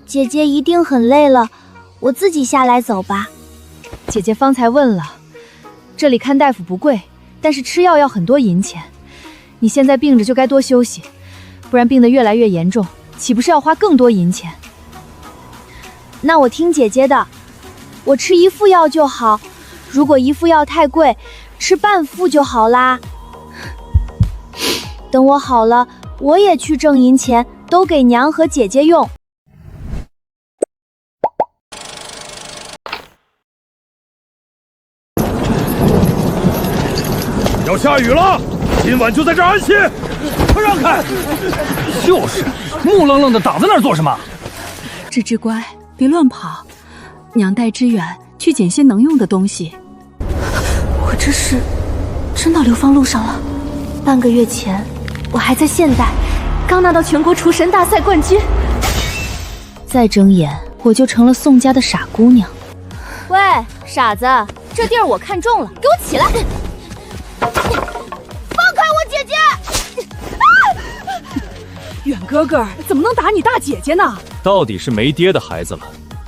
姐姐一定很累了，我自己下来走吧。姐姐方才问了，这里看大夫不贵，但是吃药要很多银钱。你现在病着就该多休息，不然病得越来越严重，岂不是要花更多银钱？那我听姐姐的，我吃1副药就好，如果1副药太贵，吃半副就好啦。等我好了，我也去挣银钱，都给娘和姐姐用。要下雨了，今晚就在这儿安息。快让开！就是，木愣愣的挡在那儿做什么？芝芝乖，别乱跑，娘带知远去捡些能用的东西。我这是真到流放路上了。半个月前，我还在现代，刚拿到全国厨神大赛冠军。再睁眼，我就成了宋家的傻姑娘。喂，傻子，这地儿我看中了，给我起来！放开我姐姐！远哥哥怎么能打你大姐姐呢？到底是没爹的孩子了，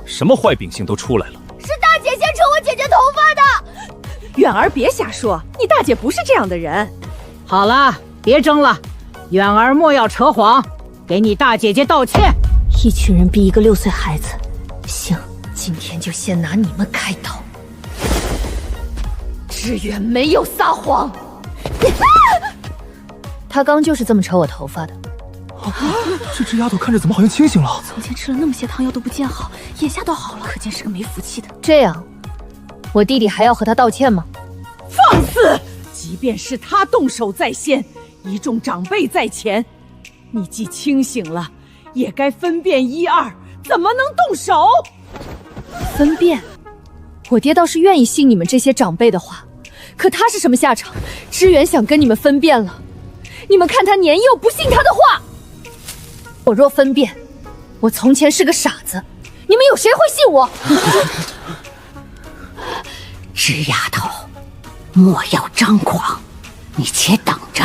什么坏秉性都出来了。是大姐先扯我姐姐头发的。远儿别瞎说，你大姐不是这样的人。好了，别争了，远儿莫要扯谎，给你大姐姐道歉。一群人逼一个6岁孩子，行，今天就先拿你们开刀。知远没有撒谎，他刚就是这么扯我头发的。这只丫头看着怎么好像清醒了？从前吃了那么些汤药都不见好，眼下倒好了，可见是个没福气的。这样，我弟弟还要和他道歉吗？放肆！即便是他动手在先，一众长辈在前，你既清醒了，也该分辨1、2，怎么能动手？分辨？我爹倒是愿意信你们这些长辈的话，可他是什么下场？知远想跟你们分辨了，你们看他年幼，不信他的话。我若分辨，我从前是个傻子，你们有谁会信我？知丫头，莫要张狂，你且等着。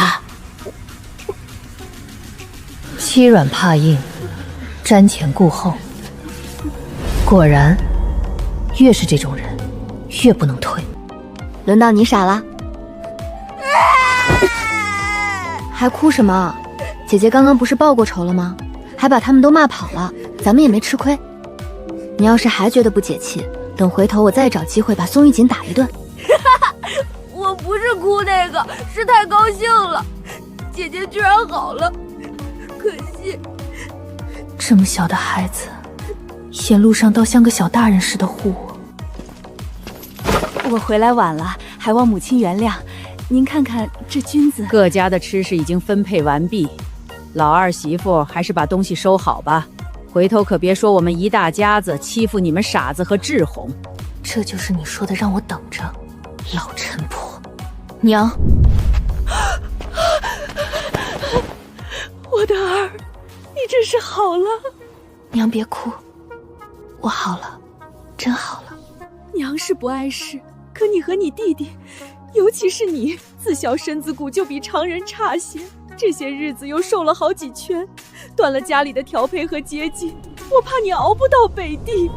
欺软怕硬，瞻前顾后，果然，越是这种人，越不能退。轮到你傻了，还哭什么？姐姐刚刚不是报过仇了吗？还把他们都骂跑了，咱们也没吃亏。你要是还觉得不解气，等回头我再找机会把宋玉锦打一顿。我不是哭那个，是太高兴了，姐姐居然好了，可惜这么小的孩子，沿路上倒像个小大人似的护我。我回来晚了，还望母亲原谅。您看看这君子，各家的吃食已经分配完毕，老二媳妇还是把东西收好吧，回头可别说我们一大家子欺负你们傻子和志宏。这就是你说的让我等着，老陈婆。娘，我的儿，你真是好了。娘别哭，我好了，真好了。娘是不碍事，可你和你弟弟，尤其是你，自小身子骨就比常人差些，这些日子又瘦了好几圈，断了家里的调配和接济，我怕你熬不到北地。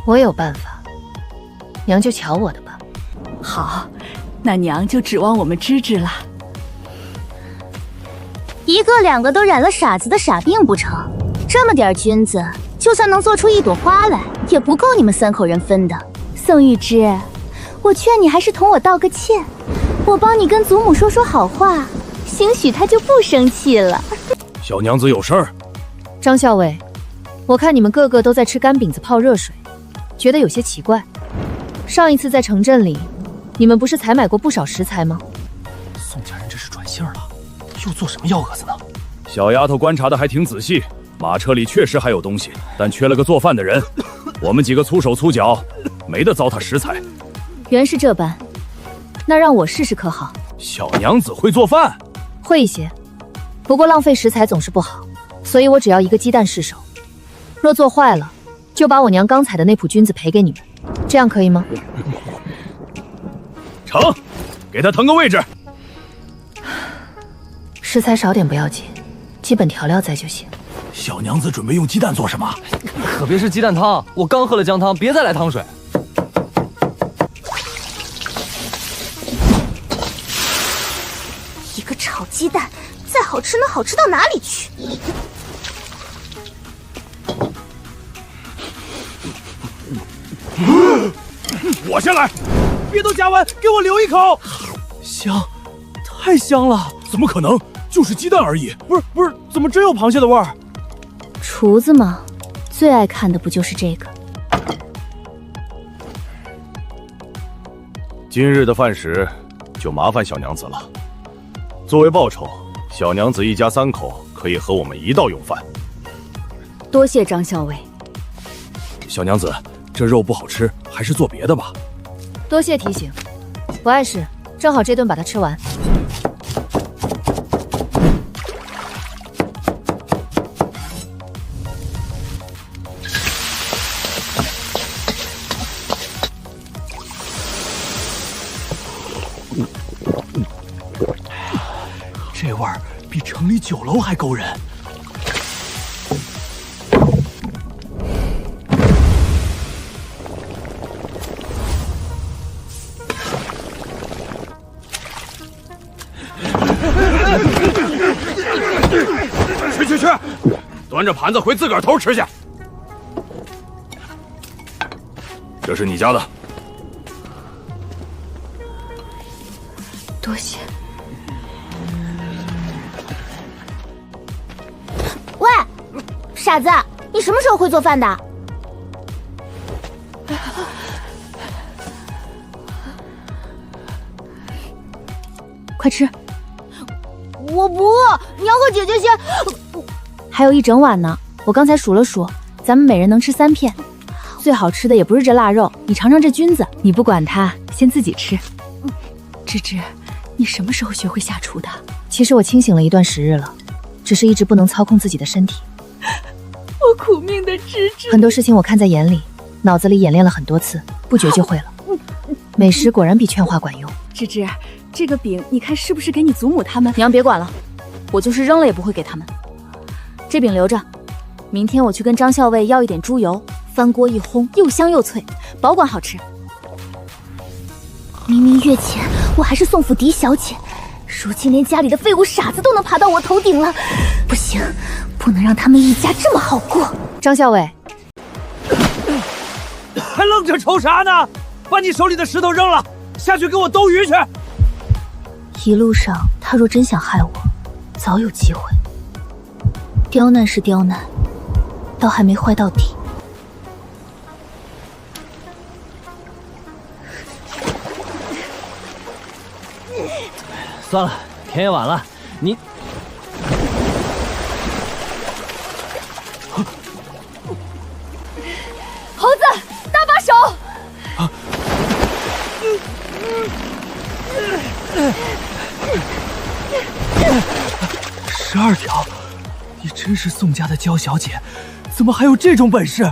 我有办法，娘就瞧我的吧。好，那娘就指望我们芝芝了。1个2个都染了傻子的傻病不成？这么点君子，就算能做出一朵花来，也不够你们3口人分的。宋玉芝，我劝你还是同我道个歉，我帮你跟祖母说说好话，兴许她就不生气了。小娘子有事儿。张校尉，我看你们个个都在吃干饼子泡热水，觉得有些奇怪。上一次在城镇里，你们不是采买过不少食材吗？宋家人这是转性了，又做什么幺蛾子呢？小丫头观察的还挺仔细，马车里确实还有东西，但缺了个做饭的人。我们几个粗手粗脚，没得糟蹋食材。原是这般，那让我试试可好？小娘子会做饭？会一些，不过浪费食材总是不好，所以我只要1个鸡蛋试手。若做坏了，就把我娘刚采的那谱菌子赔给你们，这样可以吗？成，给他腾个位置。食材少点不要紧，基本调料在就行。小娘子准备用鸡蛋做什么？可别是鸡蛋汤，我刚喝了姜汤，别再来汤水。一个炒鸡蛋，再好吃能好吃到哪里去？我先来，别都夹完，给我留一口。香，太香了！怎么可能？就是鸡蛋而已。不是，怎么真有螃蟹的味儿？厨子嘛，最爱看的不就是这个？今日的饭食就麻烦小娘子了。作为报酬，小娘子一家3口可以和我们一道用饭。多谢张校尉。小娘子，这肉不好吃，还是做别的吧。多谢提醒，不碍事，正好这顿把它吃完。这味儿比城里酒楼还勾人。去，端着盘子回自个儿头吃去。这是你家的。多谢。喂，傻子，你什么时候会做饭的？快吃！我不饿，娘和姐姐先。还有一整碗呢，我刚才数了数，咱们每人能吃3片。最好吃的也不是这腊肉，你尝尝这菌子。你不管它，先自己吃。芝芝，你什么时候学会下厨的？其实我清醒了一段时日了，只是一直不能操控自己的身体。我苦命的芝芝，很多事情我看在眼里，脑子里演练了很多次，不觉就会了。美食果然比劝话管用。芝芝，这个饼你看是不是给你祖母他们？娘别管了，我就是扔了也不会给他们。这饼留着，明天我去跟张校尉要一点猪油，翻锅一烘，又香又脆，保管好吃。明明月前我还是宋府嫡小姐，如今连家里的废物傻子都能爬到我头顶了，不行，不能让他们一家这么好过。张校尉，还愣着瞅啥呢？把你手里的石头扔了，下去给我兜鱼去。一路上他若真想害我，早有机会。刁难是刁难，倒还没坏到底。算了，天也晚了，你猴子，搭把手。12条，你真是宋家的娇小姐，怎么还有这种本事？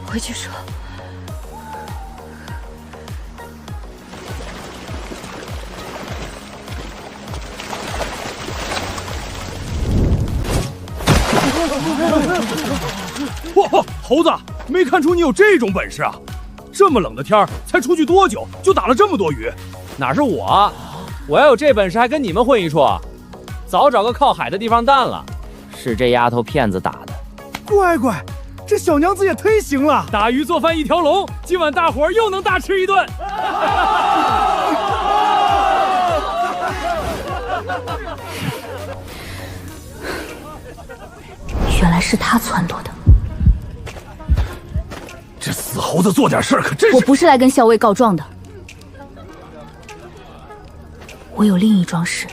回去说。嚯，猴子，没看出你有这种本事啊！这么冷的天儿，才出去多久，就打了这么多鱼？哪是我？我要有这本事，还跟你们混一处？早找个靠海的地方淡了。是这丫头片子打的。乖，这小娘子也忒行了。打鱼做饭一条龙，今晚大伙儿又能大吃一顿。原来是他撺掇的。这死猴子做点事儿可真是……我不是来跟校尉告状的，我有另一桩事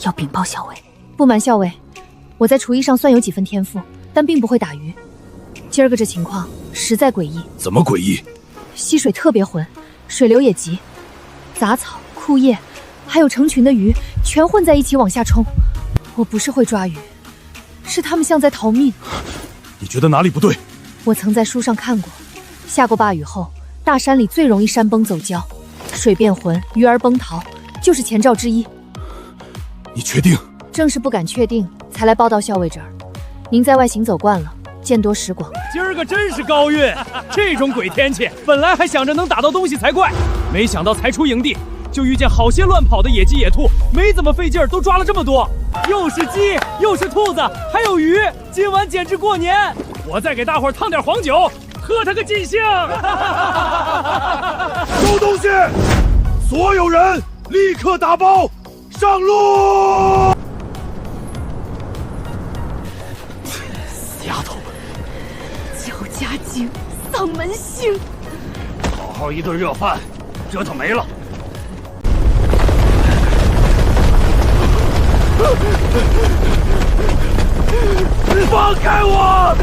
要禀报校尉。不瞒校尉，我在厨艺上算有几分天赋，但并不会打鱼。今儿个这情况实在诡异。怎么诡异？溪水特别浑，水流也急，杂草、枯叶，还有成群的鱼，全混在一起往下冲。我不是会抓鱼，是他们像在逃命。你觉得哪里不对？我曾在书上看过，下过暴雨后，大山里最容易山崩走礁，水变浑，鱼儿崩逃，就是前兆之一。你确定？正是不敢确定，才来报到校尉这儿。您在外行走惯了，见多识广。今儿个真是高运，这种鬼天气，本来还想着能打到东西才怪，没想到才出营地就遇见好些乱跑的野鸡野兔，没怎么费劲儿，都抓了这么多，又是鸡，又是兔子，还有鱼，今晚简直过年！我再给大伙儿烫点黄酒，喝他个尽兴！收东西，所有人立刻打包上路！死丫头，焦家精，丧门星，好好一顿热饭，折腾没了。放开我！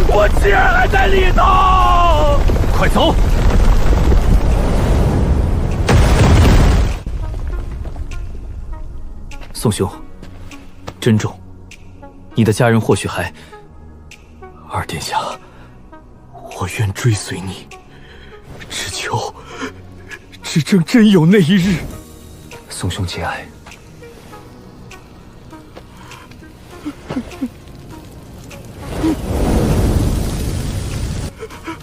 我妻儿还在里头！快走！宋兄，珍重，你的家人或许还……二殿下，我愿追随你，只求只争真有那一日。宋兄节哀。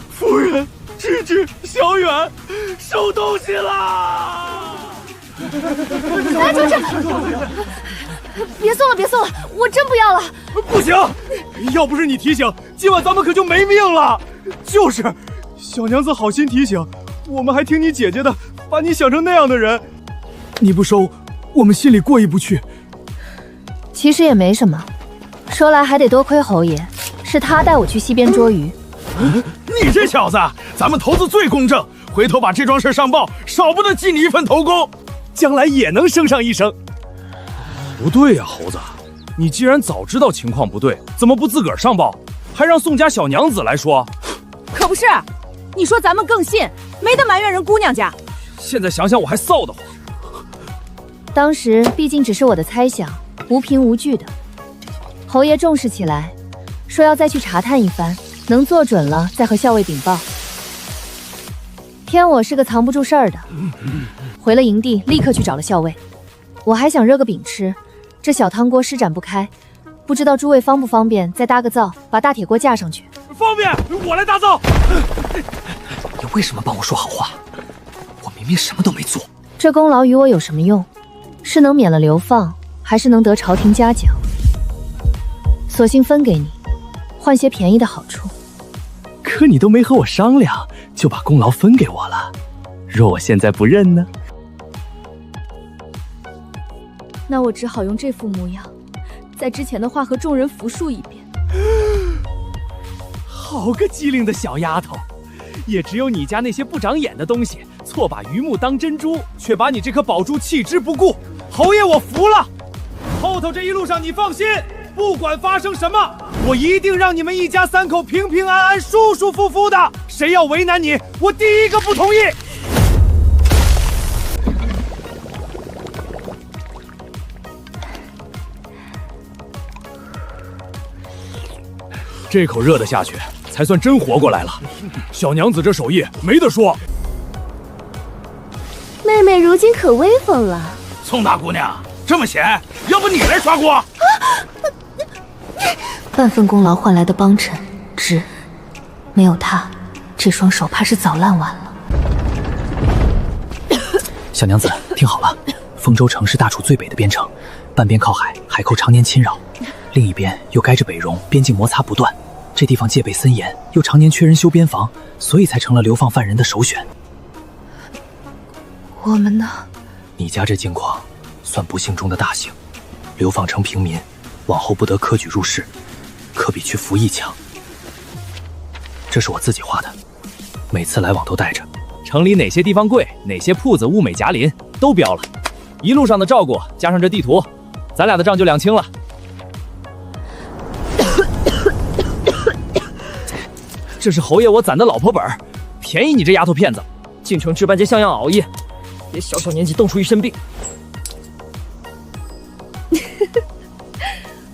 夫人，芝芝，小远，收东西啦！哎，这，别送了，别送了，我真不要了。不行，要不是你提醒，今晚咱们可就没命了。就是，小娘子好心提醒，我们还听你姐姐的，把你想成那样的人。你不收，我们心里过意不去。其实也没什么，说来还得多亏侯爷，是他带我去溪边捉鱼。你这小子，咱们头子最公正，回头把这桩事上报，少不得记你一份头功，将来也能升上一升。不对呀，猴子，你既然早知道情况不对，怎么不自个儿上报，还让宋家小娘子来说？可不是，你说咱们更信，没得埋怨人姑娘家。现在想想我还臊得慌。当时毕竟只是我的猜想，无凭无据的。侯爷重视起来，说要再去查探一番，能做准了再和校尉禀报。偏我是个藏不住事儿的，回了营地立刻去找了校尉。我还想热个饼吃，这小汤锅施展不开，不知道诸位方不方便再搭个灶，把大铁锅架上去。方便，我来搭灶。你为什么帮我说好话？我明明什么都没做。这功劳与我有什么用？是能免了流放，还是能得朝廷嘉奖？索性分给你，换些便宜的好处。可你都没和我商量，就把功劳分给我了。若我现在不认呢？那我只好用这副模样，在之前的话和众人复述一遍。好个机灵的小丫头，也只有你家那些不长眼的东西，错把榆木当珍珠，却把你这颗宝珠弃之不顾。侯爷，我服了。后头这一路上你放心，不管发生什么，我一定让你们一家三口平平安安、舒舒服服的。谁要为难你，我第一个不同意。这口热的下去，才算真活过来了。小娘子这手艺没得说。妹妹如今可威风了。宋大姑娘这么闲，要不你来刷锅？半份功劳换来的帮衬，值。没有他，这双手怕是早烂完了。小娘子，听好了，丰州城是大楚最北的边城，半边靠海，海寇常年侵扰；另一边又挨着北戎，边境摩擦不断。这地方戒备森严，又常年缺人修边防，所以才成了流放犯人的首选。我们呢？你家这境况，算不幸中的大幸。流放成平民，往后不得科举入仕，可比去服役强。这是我自己画的，每次来往都带着。城里哪些地方贵，哪些铺子物美价廉，都标了。一路上的照顾，加上这地图，咱俩的账就两清了。这是侯爷我攒的老婆本，便宜你这丫头片子。进城值班街像样熬夜，别小小年纪冻出一身病。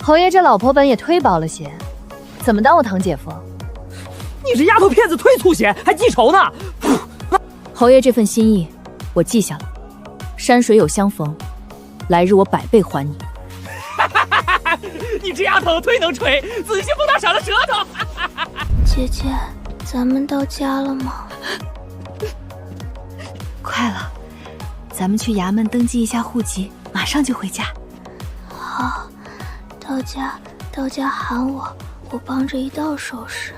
侯爷这老婆本也忒薄了些，怎么当我堂姐夫？你这丫头片子忒粗咸，还记仇呢！侯爷这份心意，我记下了。山水有相逢，来日我百倍还你。你这丫头忒能吹，仔细碰到少了舌头。姐姐，咱们到家了吗？快了，咱们去衙门登记一下户籍，马上就回家。好，到家喊我帮着一道收拾。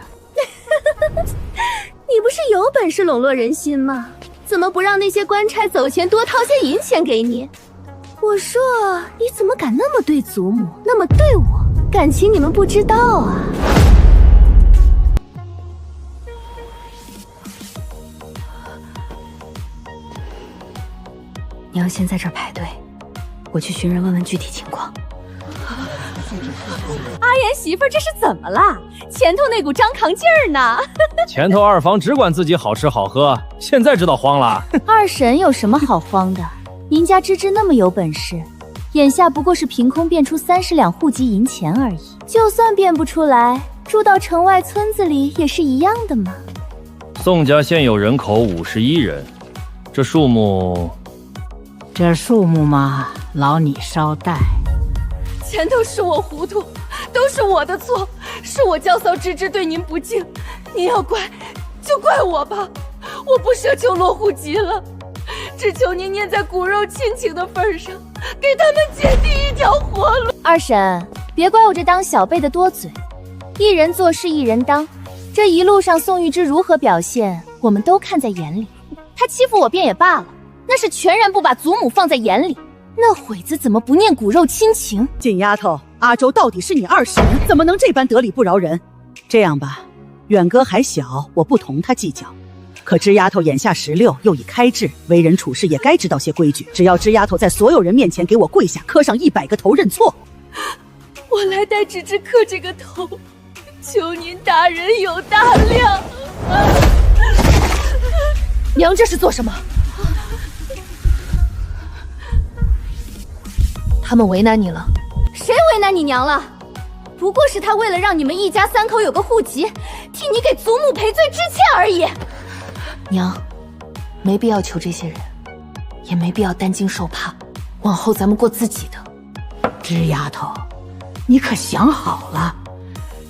你不是有本事笼络人心吗？怎么不让那些官差走前多掏些银钱给你？我说你怎么敢那么对祖母，那么对我？感情你们不知道啊！娘先在这儿排队，我去寻人问问具体情况。阿言媳妇儿这是怎么了？前头那股张扛劲儿呢？前头二房只管自己好吃好喝，现在知道慌了。二婶有什么好慌的？您家芝芝那么有本事，眼下不过是凭空变出30两户籍银钱而已。就算变不出来，住到城外村子里也是一样的嘛。宋家现有人口51人，这数目嘛，劳你稍待。前头是我糊涂，都是我的错，是我教骚芝芝对您不敬，您要怪就怪我吧，我不奢求落户籍了，只求您念在骨肉亲情的份上，给他们姐弟一条活路。二婶，别怪我这当小辈的多嘴，一人做事一人当，这一路上宋玉芝如何表现，我们都看在眼里。她欺负我便也罢了，那是全然不把祖母放在眼里。那会子怎么不念骨肉亲情？贱丫头，阿周到底是你二婶，怎么能这般得理不饶人？这样吧，远哥还小，我不同他计较。可芝丫头眼下16，又已开智，为人处事也该知道些规矩。只要芝丫头在所有人面前给我跪下，磕上100个头认错，我来代芝芝磕这个头，求您大人有大量。娘这是做什么？他们为难你了？谁为难你娘了？不过是他为了让你们一家3口有个户籍，替你给祖母赔罪致歉而已。娘，没必要求这些人，也没必要担惊受怕，往后咱们过自己的。芝丫头，你可想好了？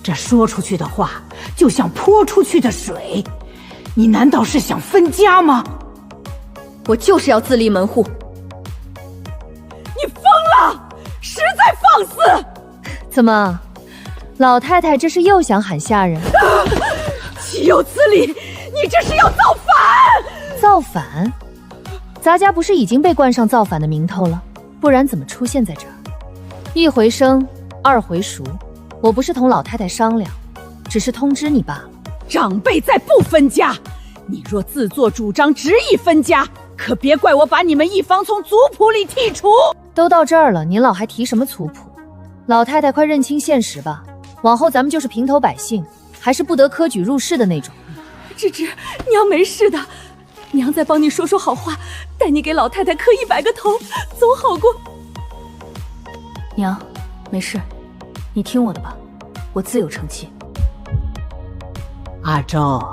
这说出去的话，就像泼出去的水，你难道是想分家吗？我就是要自立门户。你疯了，实在放肆！怎么，老太太这是又想喊下人？岂有此理！你这是要造反！造反？咱家不是已经被冠上造反的名头了？不然怎么出现在这儿？一回生，二回熟，我不是同老太太商量，只是通知你罢了。长辈再不分家，你若自作主张执意分家，可别怪我把你们一方从族谱里剔除。都到这儿了，您老还提什么族谱？老太太快认清现实吧，往后咱们就是平头百姓，还是不得科举入仕的那种。芝芝，娘没事的，娘再帮你说说好话，带你给老太太磕100个头，总好过。娘，没事，你听我的吧，我自有成器。阿周，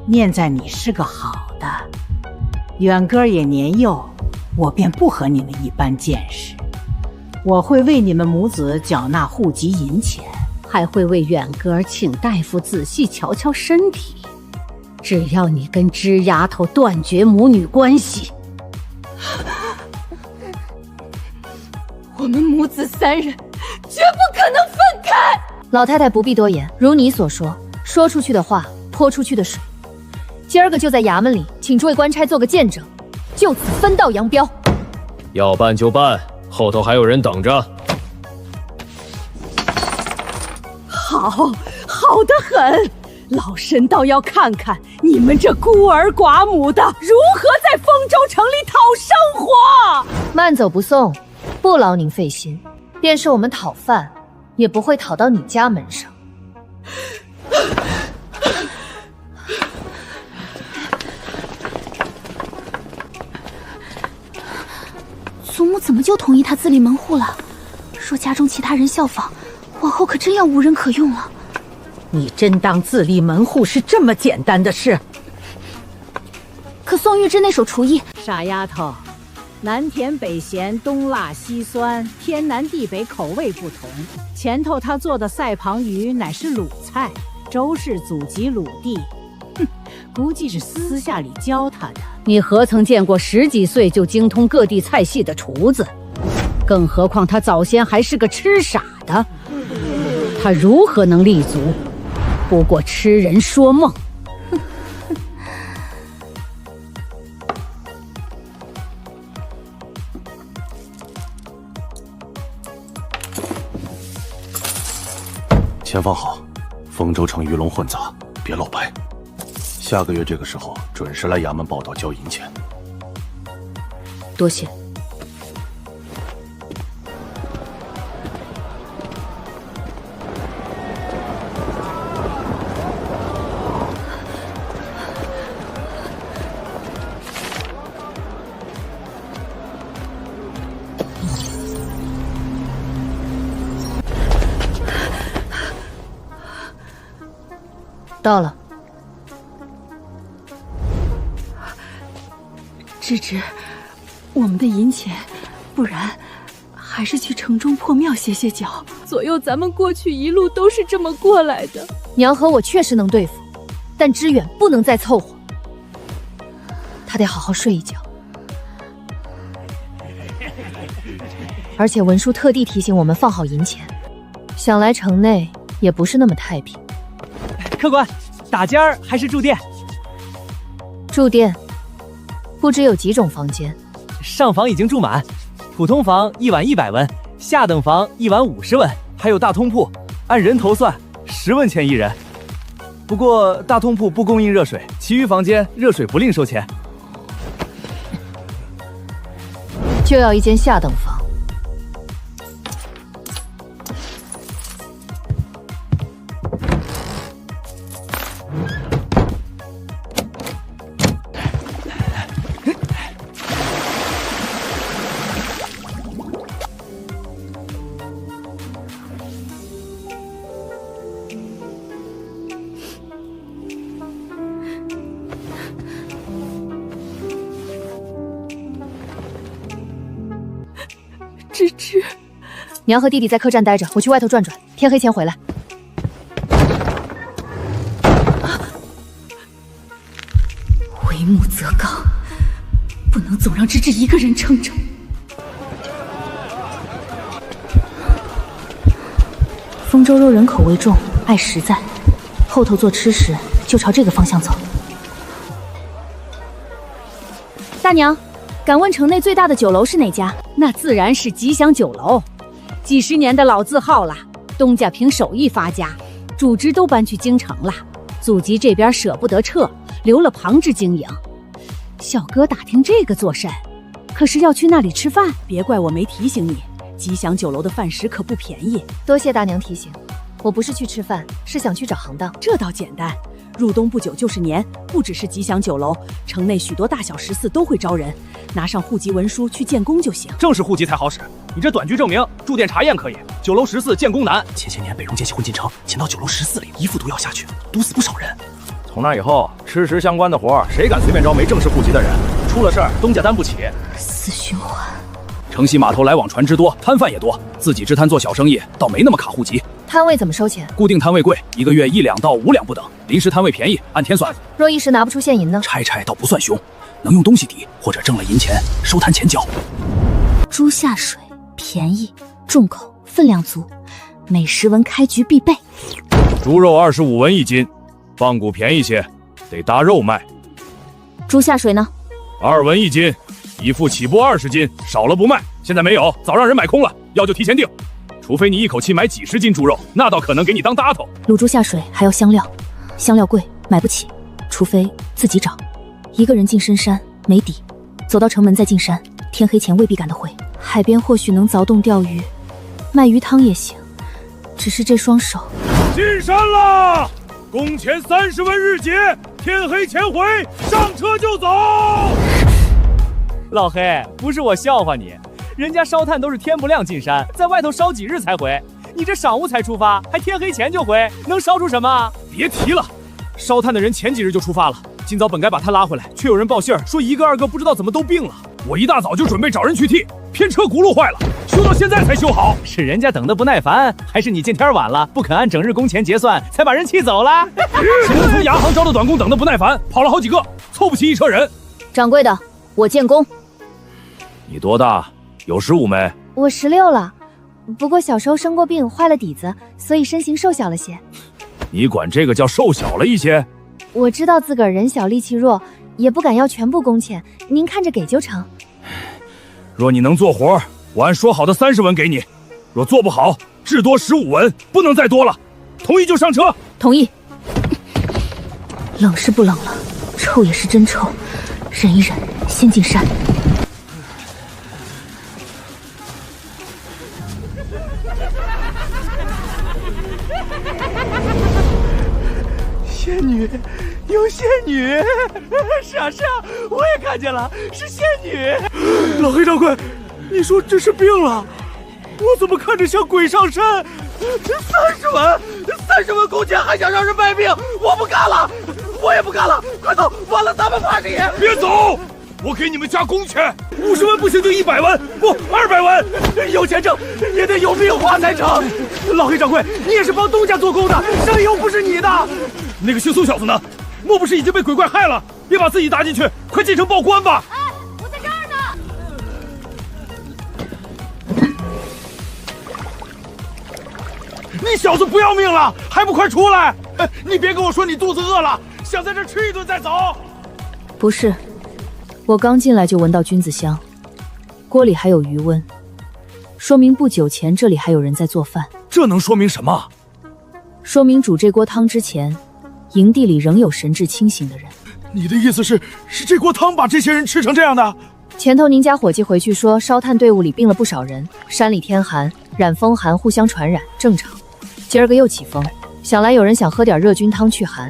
念在你是个好的，远哥也年幼，我便不和你们一般见识。我会为你们母子缴纳户籍银钱，还会为远哥请大夫仔细瞧瞧身体。只要你跟芝丫头断绝母女关系，我们母子3人绝不可能分开。老太太不必多言，如你所说，说出去的话泼出去的水。今儿个就在衙门里请诸位官差做个见证，就此分道扬镳。要办就办，后头还有人等着。好的很，老身倒要看看你们这孤儿寡母的如何在丰州城里讨生活。慢走不送，不劳您费心，便是我们讨饭，也不会讨到你家门上。祖母怎么就同意他自立门户了？若家中其他人效仿，往后可真要无人可用了。你真当自立门户是这么简单的事？可宋玉芝那手厨艺……傻丫头，南甜北咸，东辣西酸，天南地北口味不同。前头他做的赛庞鱼乃是鲁菜，周氏祖籍鲁地，估计是私下里教他的。你何曾见过10几岁就精通各地菜系的厨子？更何况他早先还是个吃傻的，他如何能立足？不过痴人说梦。钱放好，丰州城鱼龙混杂，别露白。下个月这个时候准时来衙门报到交银钱。多谢。到了。芝芝，我们的银钱，不然还是去城中破庙歇歇脚。左右咱们过去一路都是这么过来的。娘和我确实能对付，但知远不能再凑合，他得好好睡一觉。而且文书特地提醒我们放好银钱，想来城内也不是那么太平。客官，打尖儿还是住店？住店，不知有几种房间？上房已经住满，普通房1晚100文，下等房1晚50文，还有大通铺，按人头算10文钱一人。不过大通铺不供应热水，其余房间热水不另收钱。就要一间下等房。芝芝，娘和弟弟在客栈待着，我去外头转转，天黑前回来。为母则刚，不能总让芝芝一个人撑着。丰州肉人口味重，爱实在，后头做吃食就朝这个方向走。大娘，敢问城内最大的酒楼是哪家？那自然是吉祥酒楼，几十年的老字号了。东家凭手艺发家，主职都搬去京城了，祖籍这边舍不得撤，留了旁支经营。小哥打听这个做甚？可是要去那里吃饭？别怪我没提醒你，吉祥酒楼的饭食可不便宜。多谢大娘提醒，我不是去吃饭，是想去找行当。这倒简单，入冬不久就是年，不只是吉祥酒楼，城内许多大小食肆都会招人，拿上户籍文书去建功就行。正是户籍才好使，你这短居证明，住店查验可以，酒楼14建功难。前些年北戎奸细混进城，潜到酒楼14里，一副毒药下去，毒死不少人。从那以后，吃食相关的活，谁敢随便招没正式户籍的人？出了事儿，东家担不起。死循环。城西码头来往船只多，摊贩也多，自己支摊做小生意，倒没那么卡户籍。摊位怎么收钱？固定摊位贵，1个月1两到5两不等；临时摊位便宜，按天算。若一时拿不出现银呢？拆倒不算凶，能用东西抵，或者挣了银钱收摊前交。猪下水，便宜，重口，分量足，每10文开局必备。猪肉25文一斤，棒骨便宜些，得搭肉卖。猪下水呢？2文一斤，一副起步20斤，少了不卖。现在没有，早让人买空了，要就提前订。除非你一口气买几10斤猪肉，那倒可能给你当搭头。卤猪下水还要香料，香料贵，买不起，除非自己找。一个人进深山没底，走到城门再进山，天黑前未必赶得回。海边或许能凿洞钓鱼，卖鱼汤也行，只是这双手。进山了，工钱30文日结，天黑前回，上车就走。老黑，不是我笑话你，人家烧炭都是天不亮进山，在外头烧几日才回，你这晌午才出发，还天黑前就回，能烧出什么？别提了，烧炭的人前几日就出发了，今早本该把他拉回来，却有人报信儿说1个2个不知道怎么都病了。我一大早就准备找人去替，偏车轱辘坏了，修到现在才修好。是人家等得不耐烦，还是你见天晚了，不肯按整日工钱结算，才把人气走了？谁能从牙行招的短工等得不耐烦，跑了好几个，凑不齐一车人。掌柜的，我见工。你多大？有15没？我16了，不过小时候生过病，坏了底子，所以身形瘦小了些。你管这个叫瘦小了一些？我知道自个儿人小力气弱，也不敢要全部工钱，您看着给就成。若你能做活，我按说好的30文给你；若做不好，至多15文，不能再多了。同意就上车。同意。冷是不冷了，臭也是真臭，忍一忍，先进山。仙女，有仙女！是啊，我也看见了，是仙女。老黑掌柜，你说这是病了？我怎么看着像鬼上身？30文工钱还想让人卖命？我不干了，我也不干了！快走，完了咱们怕谁？别走！我给你们加工钱，50文不行就100文，不200文。有钱挣也得有命花才成。老黑掌柜，你也是帮东家做工的，生意又不是你的。那个姓宋小子呢？莫不是已经被鬼怪害了？别把自己搭进去，快进城报官吧！哎，我在这儿呢。你小子不要命了，还不快出来！你别跟我说你肚子饿了，想在这吃一顿再走。不是，我刚进来就闻到菌子香，锅里还有余温，说明不久前这里还有人在做饭。这能说明什么？说明煮这锅汤之前，营地里仍有神志清醒的人。你的意思是这锅汤把这些人吃成这样的？前头您家伙计回去说，烧炭队伍里病了不少人，山里天寒，染风寒互相传染，正常。今儿个又起风，想来有人想喝点热菌汤去寒，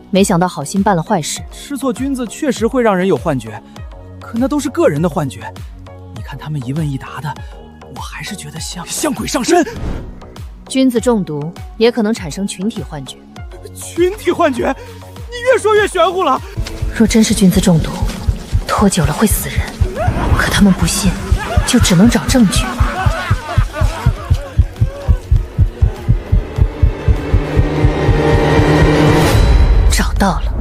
没想到好心办了坏事。吃错菌子确实会让人有幻觉，可那都是个人的幻觉。你看他们一问一答的，我还是觉得像鬼上身。菌子中毒也可能产生群体幻觉。群体幻觉？你越说越玄乎了。若真是菌子中毒，拖久了会死人，可他们不信，就只能找证据。找到了，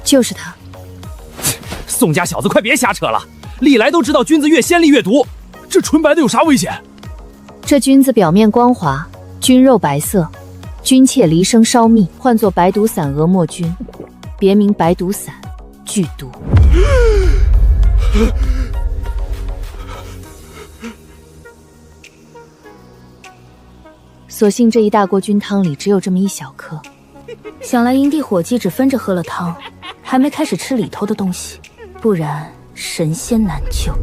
就是他。宋家小子，快别瞎扯了！历来都知道菌子越鲜丽越毒，这纯白的有啥危险？这菌子表面光滑，菌肉白色，菌切离生稍密，唤作白毒伞蛾墨菌，别名白毒伞，剧毒。所幸这一大锅菌汤里只有这么一小颗，想来营地伙计只分着喝了汤，还没开始吃里头的东西，不然神仙难救。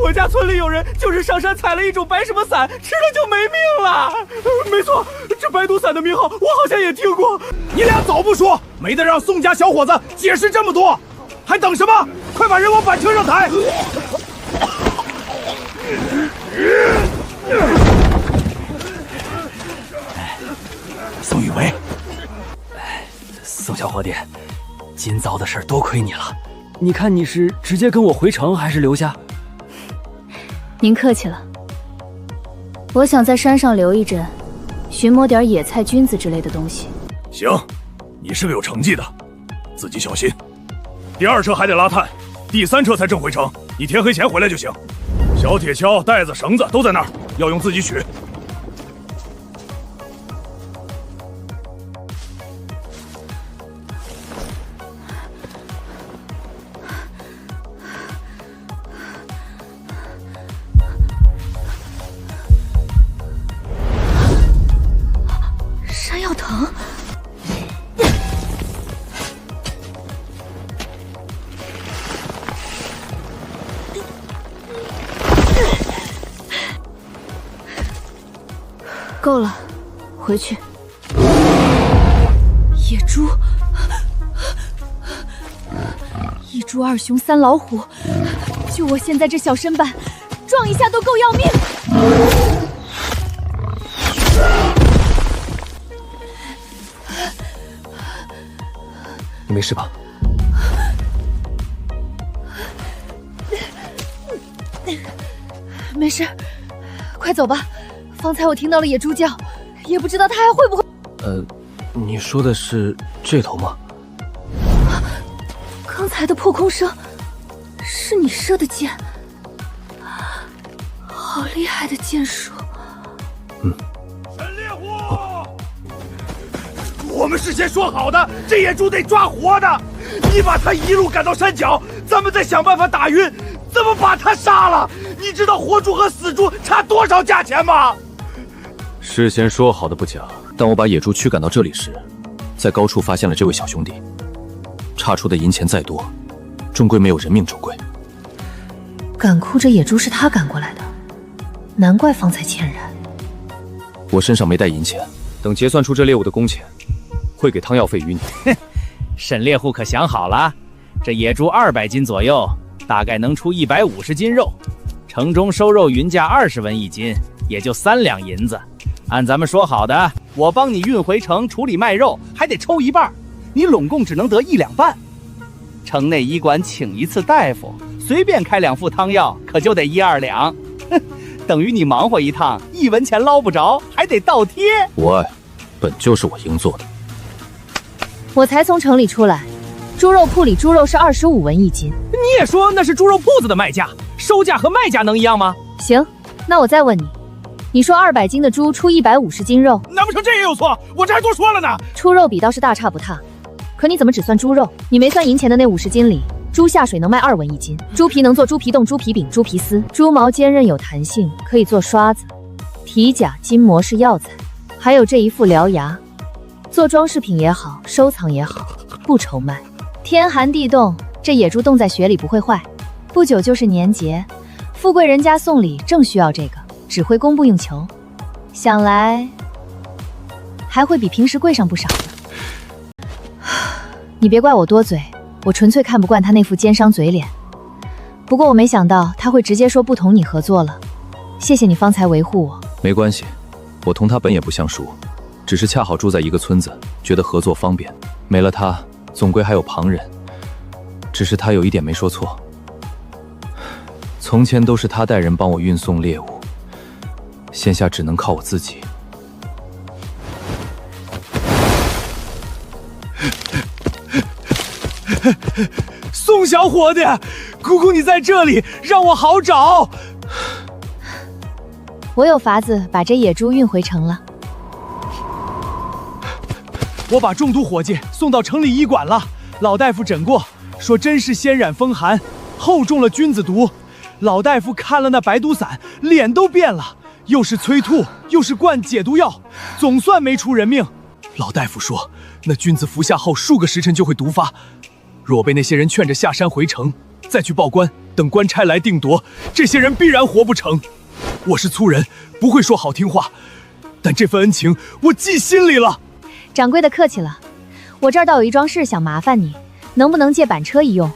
我家村里有人就是上山采了一种白什么伞，吃了就没命了。没错，这白毒伞的名号我好像也听过。你俩早不说，没得让宋家小伙子解释这么多，还等什么？快把人往板车上抬！宋雨薇，宋小伙计，今早的事多亏你了。你看你是直接跟我回城，还是留下？您客气了。我想在山上留一阵，寻摸点野菜、菌子之类的东西。行，你是个有成绩的，自己小心。第2车还得拉炭，第3车才正回城，你天黑前回来就行。小铁锹、袋子、绳子都在那儿，要用自己取。山药藤。够了，回去。野猪，一猪2熊3老虎，就我现在这小身板，撞一下都够要命。你没事吧？没事，快走吧。方才我听到了野猪叫，也不知道它还会不会……你说的是这头吗？刚才的破空声，是你射的箭，好厉害的箭术。沈烈虎，我们事先说好的，这野猪得抓活的。你把他一路赶到山脚，咱们再想办法打晕，怎么把他杀了？你知道活猪和死猪差多少价钱吗？事先说好的不假，但我把野猪驱赶到这里时，在高处发现了这位小兄弟。差出的银钱再多，终归没有人命周贵。赶哭这野猪是他赶过来的，难怪方才歉然。我身上没带银钱，等结算出这猎物的工钱，会给汤药费于你。沈猎户可想好了，这野猪200斤左右，大概能出150斤肉。城中收肉匀价20文1斤，也就3两银子。按咱们说好的，我帮你运回城处理卖肉，还得抽一半，你拢共只能得1两半。城内医馆请一次大夫，随便开2副汤药，可就得1、2两。等于你忙活一趟，1文钱捞不着，还得倒贴。我爱，本就是我应做的。我才从城里出来，猪肉铺里猪肉是25文1斤。你也说那是猪肉铺子的卖价，收价和卖价能一样吗？行，那我再问你，你说200斤的猪出150斤肉，难不成这也有错？我这还多说了呢。出肉比倒是大差不差，可你怎么只算猪肉？你没算银钱的那50斤里，猪下水能卖2文1斤，猪皮能做猪皮冻、猪皮饼、猪皮丝，猪毛坚韧有弹性，可以做刷子，皮甲、筋膜是药材，还有这一副獠牙，做装饰品也好，收藏也好，不愁卖。天寒地冻，这野猪冻在雪里不会坏，不久就是年节，富贵人家送礼正需要这个，只会供不应求，想来还会比平时贵上不少呢。你别怪我多嘴，我纯粹看不惯他那副奸商嘴脸。不过我没想到他会直接说不同你合作了，谢谢你方才维护我。没关系，我同他本也不相熟，只是恰好住在一个村子，觉得合作方便。没了他，总归还有旁人。只是他有一点没说错，从前都是他带人帮我运送猎物，现下只能靠我自己。宋小伙子，姑姑你在这里，让我好找。我有法子把这野猪运回城了。我把中毒伙计送到城里医馆了，老大夫诊过，说真是先染风寒，后中了君子毒。老大夫看了那白毒散，脸都变了，又是催吐，又是灌解毒药，总算没出人命。老大夫说，那君子服下后数个时辰就会毒发，若被那些人劝着下山回城，再去报官，等官差来定夺，这些人必然活不成。我是粗人，不会说好听话，但这份恩情我记心里了。掌柜的客气了，我这儿倒有一桩事想麻烦你，能不能借板车一用？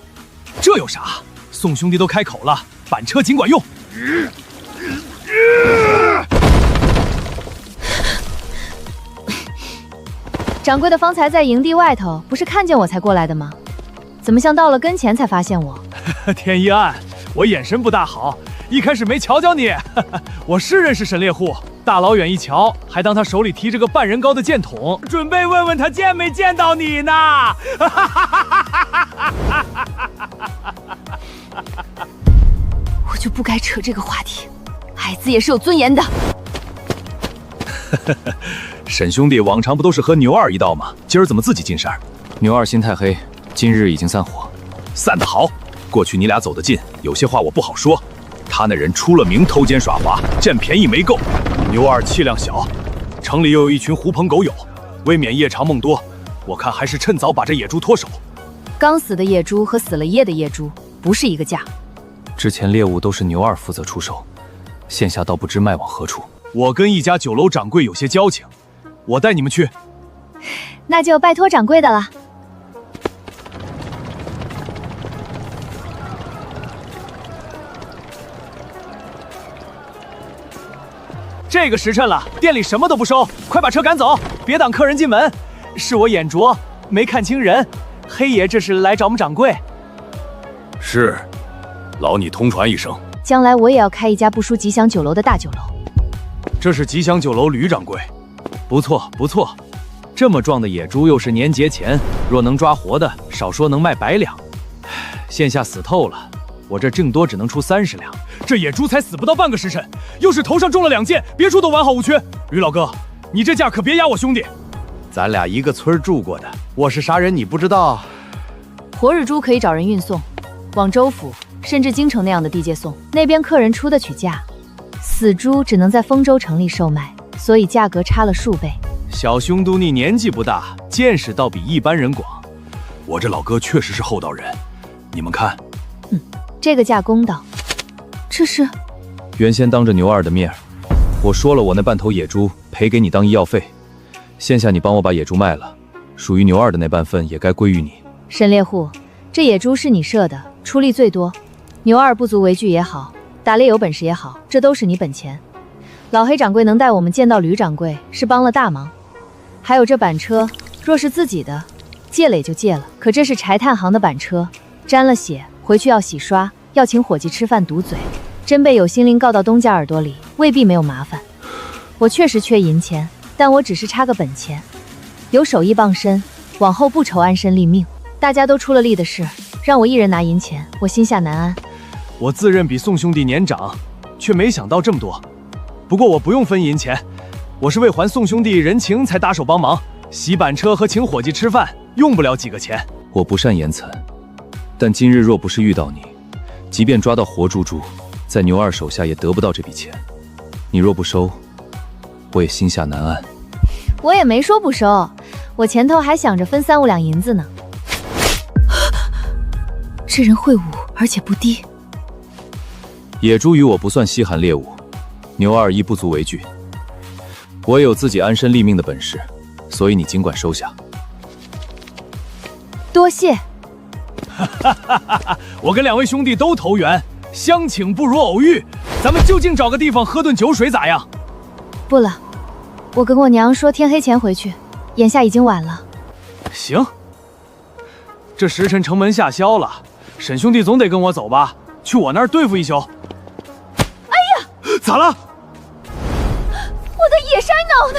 这有啥？宋兄弟都开口了，板车尽管用。掌柜的方才在营地外头，不是看见我才过来的吗？怎么像到了跟前才发现我？天一暗，我眼神不大好，一开始没瞧见你。我是认识沈猎户，大老远一瞧，还当他手里提着个半人高的箭筒，准备问问他见没见到你呢。我就不该扯这个话题，矮子也是有尊严的。沈兄弟往常不都是和牛二一道吗？今儿怎么自己进山？牛二心太黑，今日已经散伙。散得好，过去你俩走得近，有些话我不好说。他那人出了名偷奸耍滑，占便宜没够。牛二气量小，城里又有一群狐朋狗友，未免夜长梦多。我看还是趁早把这野猪脱手。刚死的野猪和死了一夜的野猪不是一个价。之前猎物都是牛二负责出售，现下倒不知卖往何处。我跟一家酒楼掌柜有些交情，我带你们去。那就拜托掌柜的了。这个时辰了，店里什么都不收，快把车赶走，别挡客人进门。是我眼拙，没看清人。黑爷这是来找我们掌柜。是，劳你通传一声，将来我也要开一家不输吉祥酒楼的大酒楼。这是吉祥酒楼吕掌柜，不错不错。这么壮的野猪，又是年节前，若能抓活的，少说能卖100两。现下死透了，我这净多只能出30两。这野猪才死不到半个时辰，又是头上中了2箭，别处都完好无缺。吕老哥，你这价可别压我兄弟。咱俩一个村住过的，我是啥人你不知道？活日猪可以找人运送，往州府甚至京城那样的地界送，那边客人出得取价。死猪只能在丰州城里售卖，所以价格差了数倍。小兄嘟你年纪不大，见识倒比一般人广。我这老哥确实是厚道人，你们看，这个价公道。这是原先当着牛二的面，我说了我那半头野猪赔给你当医药费，现下你帮我把野猪卖了，属于牛二的那半份也该归于你。沈猎户，这野猪是你射的，出力最多。牛二不足为惧也好，打猎有本事也好，这都是你本钱。老黑掌柜能带我们见到吕掌柜，是帮了大忙。还有这板车，若是自己的，借了也就借了，可这是柴炭行的板车，沾了血，回去要洗刷，要请伙计吃饭堵嘴，真被有心灵告到东家耳朵里，未必没有麻烦。我确实缺银钱，但我只是差个本钱，有手艺傍身，往后不愁安身立命。大家都出了力的事，让我一人拿银钱，我心下难安。我自认比宋兄弟年长，却没想到这么多。不过我不用分银钱，我是为还宋兄弟人情才搭手帮忙，洗板车和请伙计吃饭用不了几个钱。我不善言辞，但今日若不是遇到你，即便抓到活猪猪，在牛二手下也得不到这笔钱。你若不收，我也心下难安。我也没说不收，我前头还想着分3、5两银子呢。这人会武，而且不低。野猪与我不算稀罕猎物，牛二亦不足为惧。我也有自己安身立命的本事，所以你尽管收下。多谢。我跟2位兄弟都投缘，相请不如偶遇，咱们就近找个地方喝顿酒水咋样？不了，我跟我娘说天黑前回去，眼下已经晚了。行，这时辰城门下宵了，沈兄弟总得跟我走吧？去我那儿对付一宿。哎呀，咋了？我的野山挠呢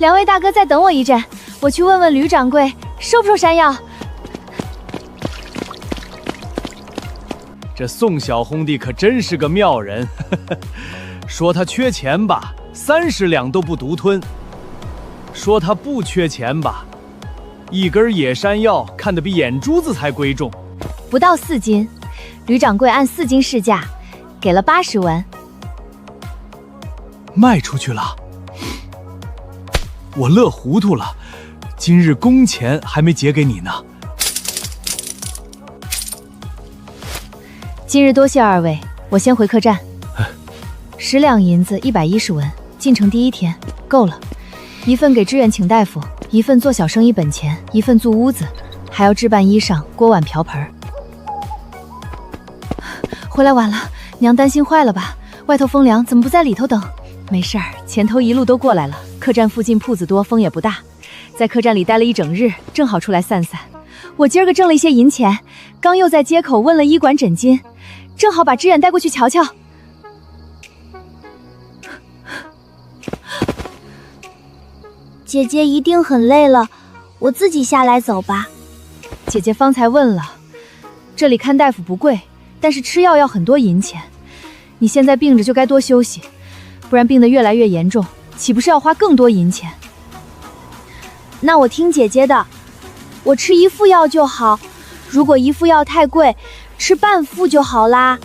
？2位大哥再等我一阵，我去问问吕掌柜收不收山药。这宋小兄弟可真是个妙人，说他缺钱吧，30两都不独吞；说他不缺钱吧，一根野山药看得比眼珠子才贵重。不到4斤，吕掌柜按4斤市价，给了80文。卖出去了，我乐糊涂了，今日工钱还没结给你呢。今日多谢2位，我先回客栈。10两银子110文，进城第1天够了。1份给支援请大夫，1份做小生意本钱，1份租屋子，还要置办衣裳、锅碗瓢盆。回来晚了，娘担心坏了吧？外头风凉，怎么不在里头等？没事儿，前头一路都过来了。客栈附近铺子多，风也不大，在客栈里待了1整日，正好出来散散。我今儿个挣了一些银钱，刚又在街口问了医馆诊金，正好把志远带过去瞧瞧。姐姐一定很累了，我自己下来走吧。姐姐方才问了，这里看大夫不贵，但是吃药要很多银钱。你现在病着就该多休息，不然病得越来越严重，岂不是要花更多银钱？那我听姐姐的，我吃1副药就好，如果1副药太贵，吃半副就好啦。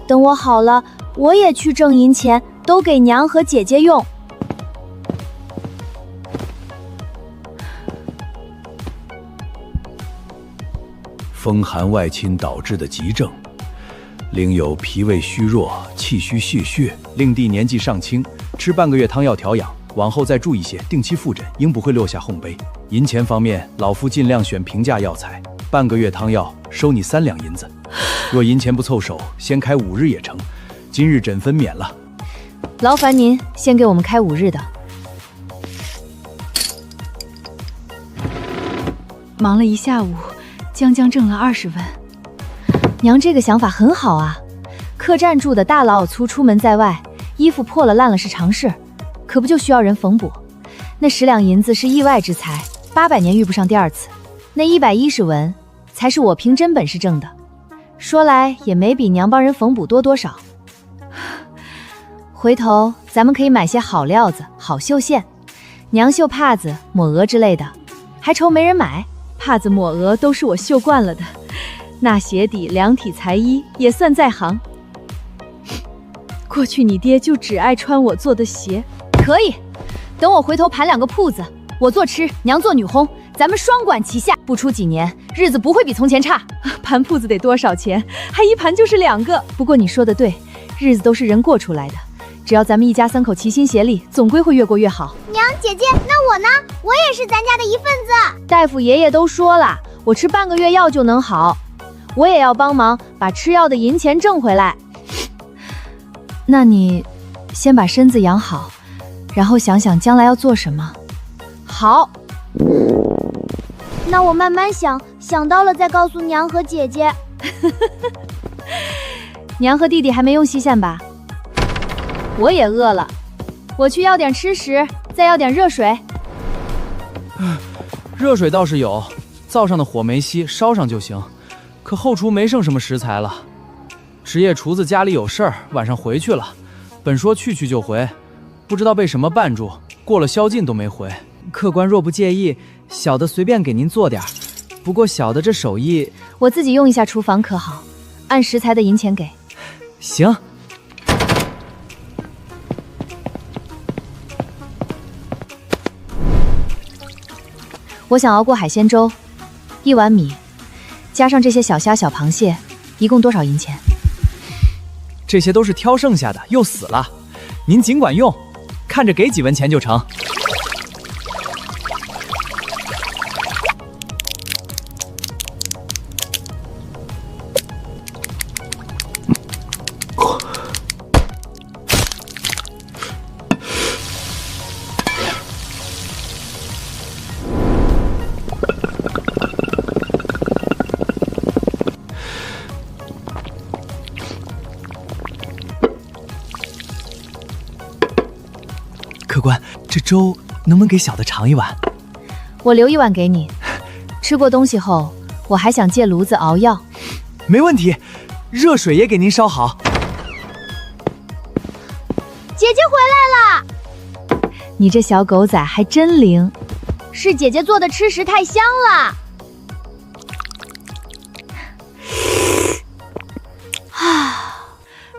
等我好了，我也去挣银钱，都给娘和姐姐用。风寒外侵导致的急症，另有脾胃虚弱、气虚泄血。令弟年纪尚轻，吃半个月汤药调养，往后再注意些，定期复诊，应不会落下hom杯。银钱方面，老夫尽量选平价药材，半个月汤药收你3两银子。若银钱不凑手，先开5日也成。今日诊分免了。劳烦您先给我们开5日的。忙了一下午，将挣了20文。娘这个想法很好啊，客栈住的大老粗，出门在外，衣服破了烂了是常事，可不就需要人缝补？那10两银子是意外之财，800年遇不上第二次。那110文才是我凭真本事挣的，说来也没比娘帮人缝补多少。回头咱们可以买些好料子、好绣线，娘绣帕子、抹额之类的，还愁没人买？帕子抹额都是我绣惯了的，那鞋底量体裁衣也算在行。过去你爹就只爱穿我做的鞋。可以，等我回头盘2个铺子，我做吃，娘做女烘，咱们双管齐下，不出几年，日子不会比从前差。盘铺子得多少钱？还一盘就是2个。不过你说的对，日子都是人过出来的，只要咱们一家3口齐心协力，总归会越过越好。娘，姐姐，那我呢？我也是咱家的一份子。大夫爷爷都说了，我吃半个月药就能好，我也要帮忙把吃药的银钱挣回来。那你先把身子养好，然后想想将来要做什么。好，那我慢慢想，想到了再告诉娘和姐姐。娘和弟弟还没用西线吧？我也饿了，我去要点吃食，再要点热水。热水倒是有，灶上的火没熄，烧上就行。可后厨没剩什么食材了。职业厨子家里有事儿，晚上回去了。本说去就回，不知道被什么绊住，过了宵禁都没回。客官若不介意，小的随便给您做点。不过小的这手艺，我自己用一下厨房可好？按食材的银钱给。行。我想熬锅海鲜粥，1碗米，加上这些小虾、小螃蟹，一共多少银钱？这些都是挑剩下的，又死了，您尽管用，看着给几文钱就成。客官，这粥能不能给小的尝一碗？我留1碗给你。吃过东西后，我还想借炉子熬药。没问题，热水也给您烧好。姐姐回来了！你这小狗仔还真灵，是姐姐做的吃食太香了。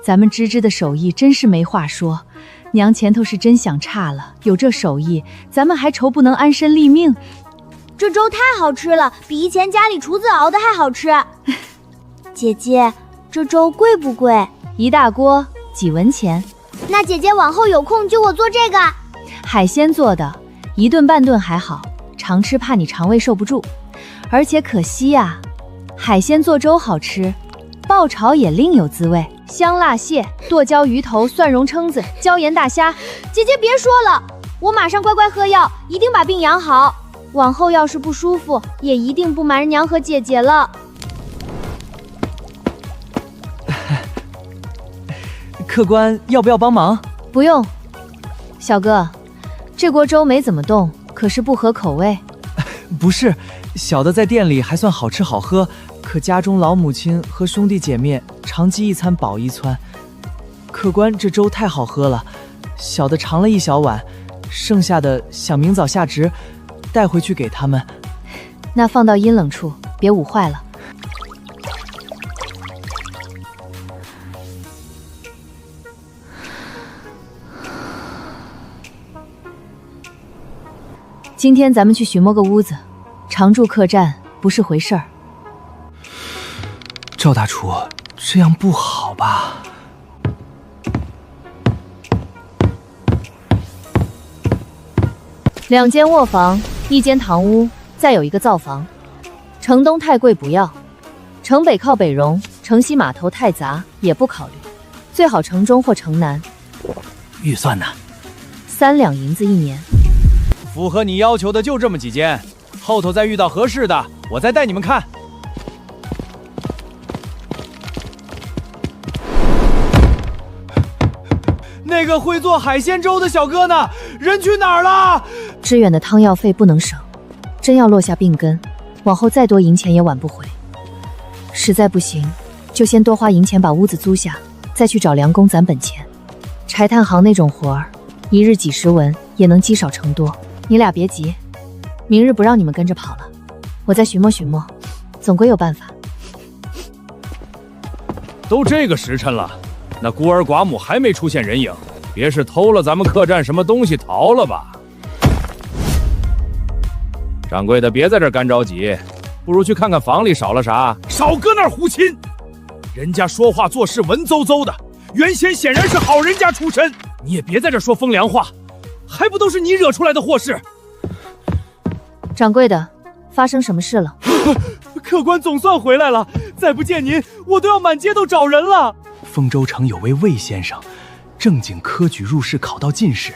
咱们芝芝的手艺真是没话说。娘前头是真想差了，有这手艺，咱们还愁不能安身立命。这粥太好吃了，比以前家里厨子熬的还好吃。姐姐，这粥贵不贵？1大锅几文钱？那姐姐往后有空就我做这个。海鲜做的，1顿半顿还好，常吃怕你肠胃受不住。而且可惜呀，海鲜做粥好吃，爆炒也另有滋味。香辣蟹、剁椒鱼头、蒜蓉蛏子、椒盐大虾。姐姐别说了，我马上乖乖喝药，一定把病养好。往后要是不舒服，也一定不瞒娘和姐姐了。客官要不要帮忙？不用，小哥，这锅粥没怎么动，可是不合口味。不是，小的在店里还算好吃好喝，可家中老母亲和兄弟姐妹长饥一餐饱一餐。客官这粥太好喝了，小的尝了1小碗，剩下的想明早下职带回去给他们。那放到阴冷处，别捂坏了。今天咱们去寻摸个屋子，常住客栈不是回事儿。赵大厨，这样不好吧？2间卧房，1间堂屋，再有1个灶房。城东太贵不要，城北靠北容，城西码头太杂也不考虑，最好城中或城南。预算呢？ 3两银子1年。符合你要求的就这么几间，后头再遇到合适的，我再带你们看。那个会做海鲜粥的小哥呢？人去哪儿了？支远的汤药费不能省，真要落下病根，往后再多银钱也挽不回。实在不行，就先多花银钱把屋子租下，再去找梁工攒本钱。柴炭行那种活儿，一日几十文也能积少成多。你俩别急，明日不让你们跟着跑了，我再寻摸寻摸，总归有办法。都这个时辰了，那孤儿寡母还没出现人影，别是偷了咱们客栈什么东西逃了吧？掌柜的，别在这儿干着急，不如去看看房里少了啥。少搁那儿胡沁，人家说话做事文绉绉的，原先显然是好人家出身，你也别在这说风凉话，还不都是你惹出来的祸事？掌柜的，发生什么事了？客官总算回来了，再不见您，我都要满街都找人了。丰州城有位魏先生，正经科举入仕，考到进士，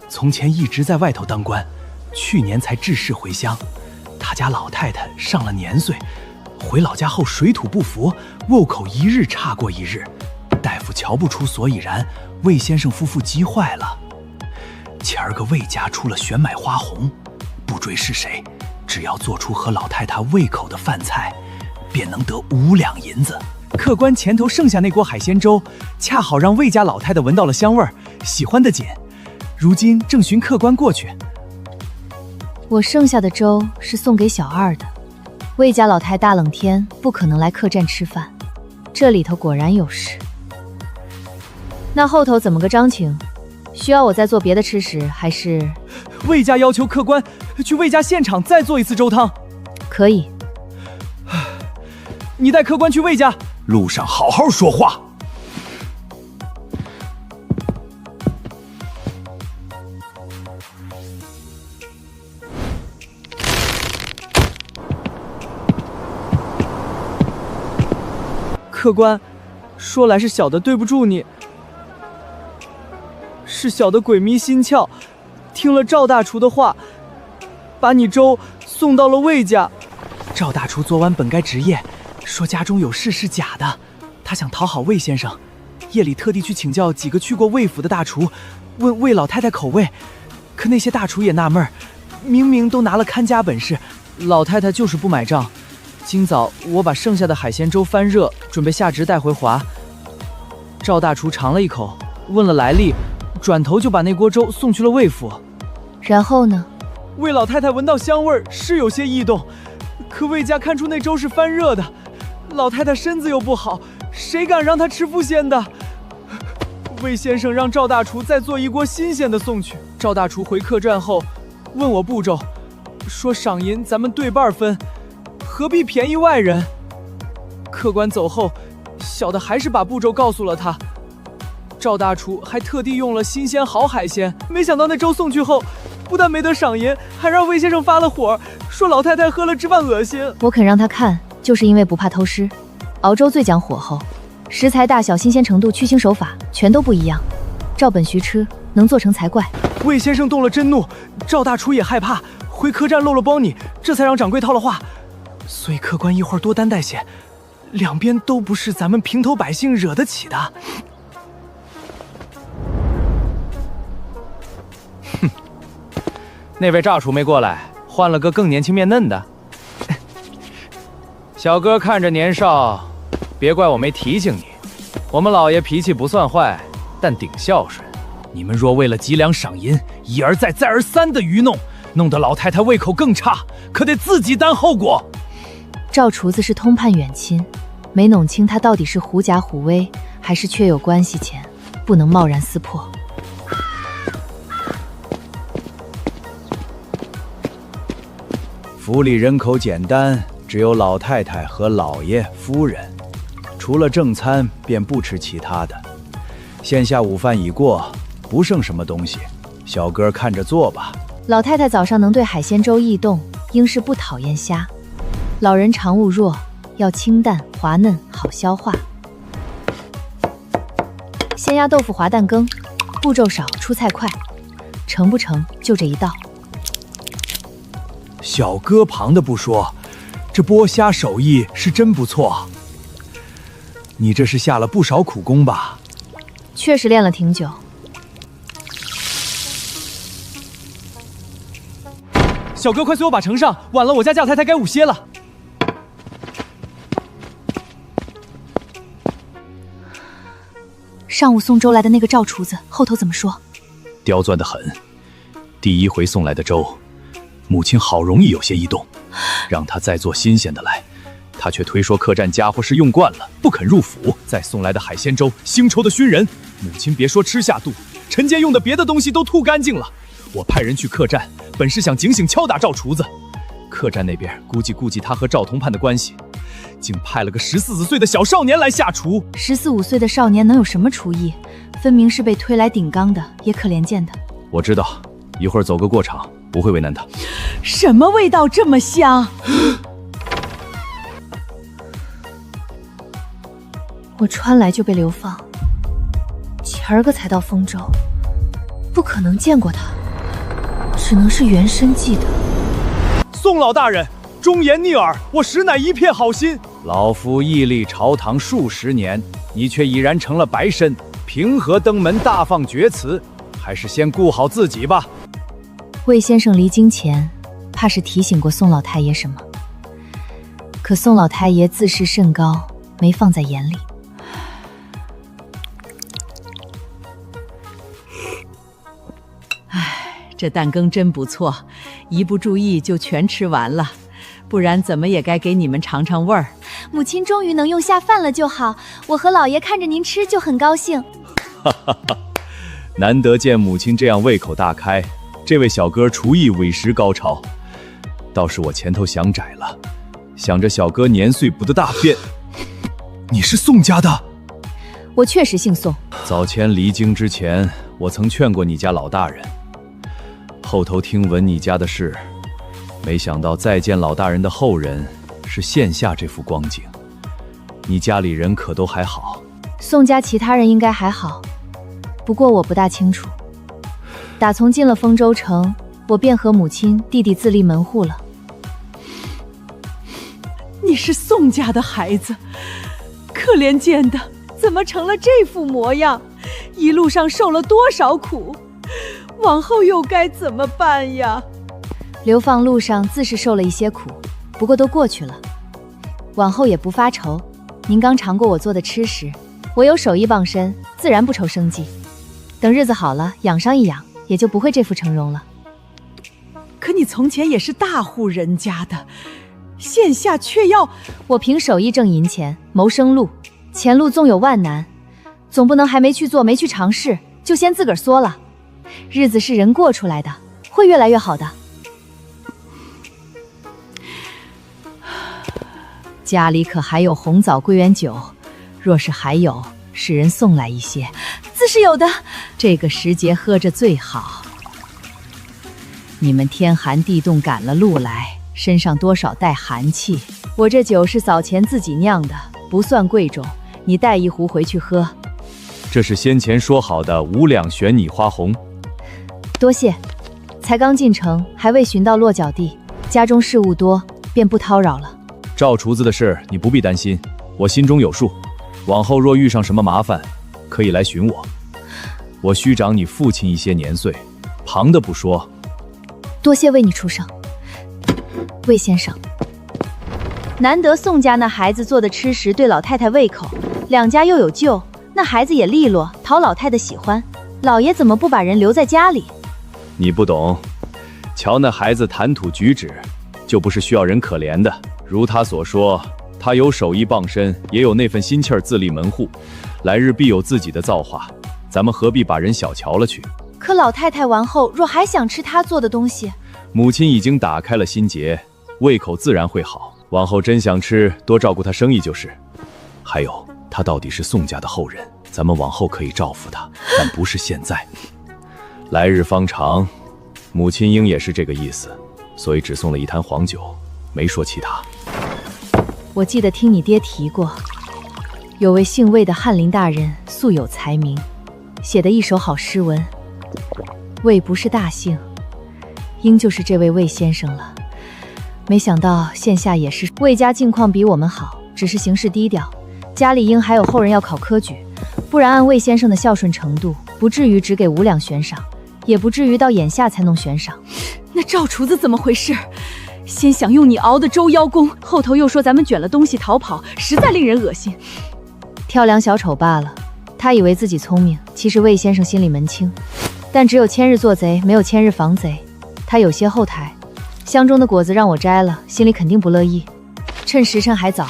从前一直在外头当官，去年才致仕回乡。他家老太太上了年岁，回老家后水土不服，瓮口一日差过一日，大夫瞧不出所以然，魏先生夫妇急坏了。前儿个魏家出了选买花红，不追是谁，只要做出合老太太胃口的饭菜，便能得5两银子。客官前头剩下那锅海鲜粥，恰好让魏家老太太闻到了香味儿，喜欢得紧。如今正寻客官过去。我剩下的粥是送给小二的。魏家老太大冷天不可能来客栈吃饭，这里头果然有事。那后头怎么个章情？需要我再做别的吃食，还是？魏家要求客官去魏家现场再做一次粥汤。可以。你带客官去魏家，路上好好说话。客官，说来是小的对不住你，是小的鬼迷心窍，听了赵大厨的话，把你粥送到了魏家。赵大厨昨晚本该值夜，说家中有事是假的，他想讨好魏先生，夜里特地去请教几个去过魏府的大厨，问魏老太太口味。可那些大厨也纳闷，明明都拿了看家本事，老太太就是不买账。今早我把剩下的海鲜粥翻热，准备下直带回华。赵大厨尝了一口，问了来历，转头就把那锅粥送去了魏府。然后呢？魏老太太闻到香味是有些异动，可魏家看出那粥是翻热的，老太太身子又不好，谁敢让她吃副鲜的？魏先生让赵大厨再做一锅新鲜的送去。赵大厨回客栈后，问我步骤，说赏银咱们对半分，何必便宜外人？客官走后，小的还是把步骤告诉了他。赵大厨还特地用了新鲜好海鲜，没想到那粥送去后，不但没得赏银，还让魏先生发了火，说老太太喝了直犯恶心。我肯让他看，就是因为不怕偷师。熬粥最讲火候，食材大小、新鲜程度、去腥手法全都不一样，照本徐吃，能做成才怪。魏先生动了真怒，赵大厨也害怕，回客栈漏了包你，这才让掌柜套了话。所以客官一会儿多担待些，两边都不是咱们平头百姓惹得起的。哼，那位炸厨没过来，换了个更年轻面嫩的。小哥看着年少，别怪我没提醒你，我们老爷脾气不算坏，但顶孝顺。你们若为了几两赏银，一而再再而三的愚弄，弄得老太太胃口更差，可得自己担后果。赵厨子是通判远亲，没弄清他到底是狐假虎威，还是确有关系前，不能贸然撕破。府里人口简单，只有老太太和老爷、夫人，除了正餐便不吃其他的。现下午饭已过，不剩什么东西，小哥看着做吧。老太太早上能对海鲜粥异动，应是不讨厌虾。老人常务弱，要清淡滑嫩，好消化。鲜鸭豆腐滑蛋羹，步骤少，出菜快，成不成就这一道。小哥旁的不说，这剥虾手艺是真不错。你这是下了不少苦功吧？确实练了挺久。小哥，快随我把呈上，晚了我家贾太太该午歇了。上午送粥来的那个赵厨子后头怎么说？刁钻得很。第一回送来的粥，母亲好容易有些异动，让他再做新鲜的来，他却推说客栈家伙是用惯了，不肯入府。再送来的海鲜粥，腥臭的熏人，母亲别说吃下肚，陈间用的别的东西都吐干净了。我派人去客栈，本是想警醒敲打赵厨子，客栈那边估计他和赵同判的关系，竟派了个14、15岁的小少年来下厨。14、15岁的少年能有什么厨艺？分明是被推来顶缸的，也可怜见的。我知道，一会儿走个过场，不会为难他。什么味道这么香？我穿来就被流放，前儿个才到丰州，不可能见过他，只能是原身记得。宋老大人，忠言逆耳，我实乃一片好心。老夫屹立朝堂数十年，你却已然成了白身，凭何登门大放厥词？还是先顾好自己吧。魏先生离京前，怕是提醒过宋老太爷什么，可宋老太爷自视甚高，没放在眼里。这蛋羹真不错，一不注意就全吃完了，不然怎么也该给你们尝尝味儿。母亲终于能用下饭了就好，我和老爷看着您吃就很高兴。哈哈哈，难得见母亲这样胃口大开，这位小哥厨艺委实高超。倒是我前头想窄了，想着小哥年岁不得大便。你是宋家的？我确实姓宋。早前离京之前，我曾劝过你家老大人。后头听闻你家的事，没想到再见老大人的后人是现下这副光景。你家里人可都还好？宋家其他人应该还好，不过我不大清楚。打从进了丰州城，我便和母亲、弟弟自立门户了。你是宋家的孩子，可怜见的，怎么成了这副模样？一路上受了多少苦，往后又该怎么办呀？流放路上自是受了一些苦，不过都过去了，往后也不发愁。您刚尝过我做的吃食，我有手艺傍身，自然不愁生计。等日子好了，养上一养，也就不会这副成容了。可你从前也是大户人家的，现下却要……我凭手艺挣银钱，谋生路，前路纵有万难，总不能还没去做，没去尝试，就先自个儿缩了。日子是人过出来的，会越来越好的。家里可还有红枣桂圆酒？若是还有，使人送来一些。自是有的。这个时节喝着最好。你们天寒地冻赶了路来，身上多少带寒气。我这酒是早前自己酿的，不算贵重，你带一壶回去喝。这是先前说好的5两玄拟花红。多谢。才刚进城，还未寻到落脚地，家中事务多，便不叨扰了。赵厨子的事你不必担心，我心中有数。往后若遇上什么麻烦，可以来寻我。我须长你父亲一些年岁，旁的不说。多谢为你出声。魏先生，难得宋家那孩子做的吃食对老太太胃口，两家又有旧，那孩子也利落，讨老太太喜欢。老爷怎么不把人留在家里？你不懂，瞧那孩子谈吐举止，就不是需要人可怜的。如他所说，他有手艺傍身，也有那份心气儿自立门户，来日必有自己的造化，咱们何必把人小瞧了去？可老太太完后若还想吃他做的东西，母亲已经打开了心结，胃口自然会好。往后真想吃，多照顾他生意就是。还有，他到底是宋家的后人，咱们往后可以照拂他，但不是现在。来日方长，母亲应也是这个意思，所以只送了一坛黄酒，没说其他。我记得听你爹提过，有位姓魏的翰林大人素有才名，写的一首好诗文。魏不是大姓，应就是这位魏先生了。没想到线下也是。魏家境况比我们好，只是行事低调。家里应还有后人要考科举，不然按魏先生的孝顺程度，不至于只给5两悬赏，也不至于到眼下才弄悬赏。那赵厨子怎么回事？先想用你熬的粥邀功，后头又说咱们卷了东西逃跑，实在令人恶心。跳梁小丑罢了，他以为自己聪明，其实魏先生心里门清。但只有千日做贼，没有千日防贼。他有些后台，箱中的果子让我摘了，心里肯定不乐意。趁时辰还早，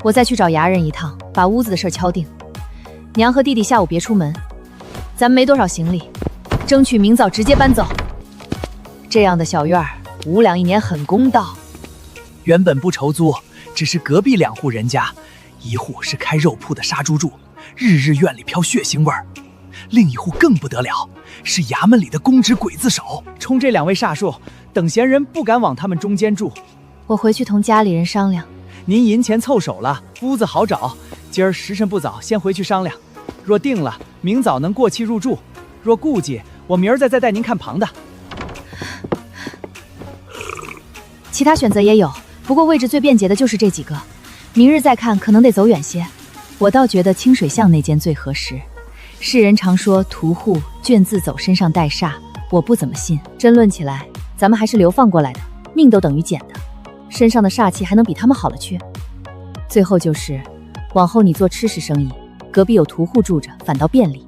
我再去找衙人一趟，把屋子的事敲定。娘和弟弟下午别出门，咱们没多少行李，争取明早直接搬走。这样的小院儿，5两1年很公道。原本不愁租，只是隔壁2户人家，一户是开肉铺的杀猪柱，日日院里飘血腥味儿；另一户更不得了，是衙门里的公职鬼子手。冲这2位煞术，等闲人不敢往他们中间住。我回去同家里人商量。您银钱凑手了，屋子好找。今儿时辰不早，先回去商量。若定了，明早能过期入住；若顾忌，我明儿再带您看旁的。其他选择也有，不过位置最便捷的就是这几个。明日再看，可能得走远些。我倒觉得清水巷那间最合适。世人常说屠户卷自走，身上带煞，我不怎么信。真论起来，咱们还是流放过来的，命都等于捡的，身上的煞气还能比他们好了去。最后就是往后你做吃食生意，隔壁有屠户住着，反倒便利。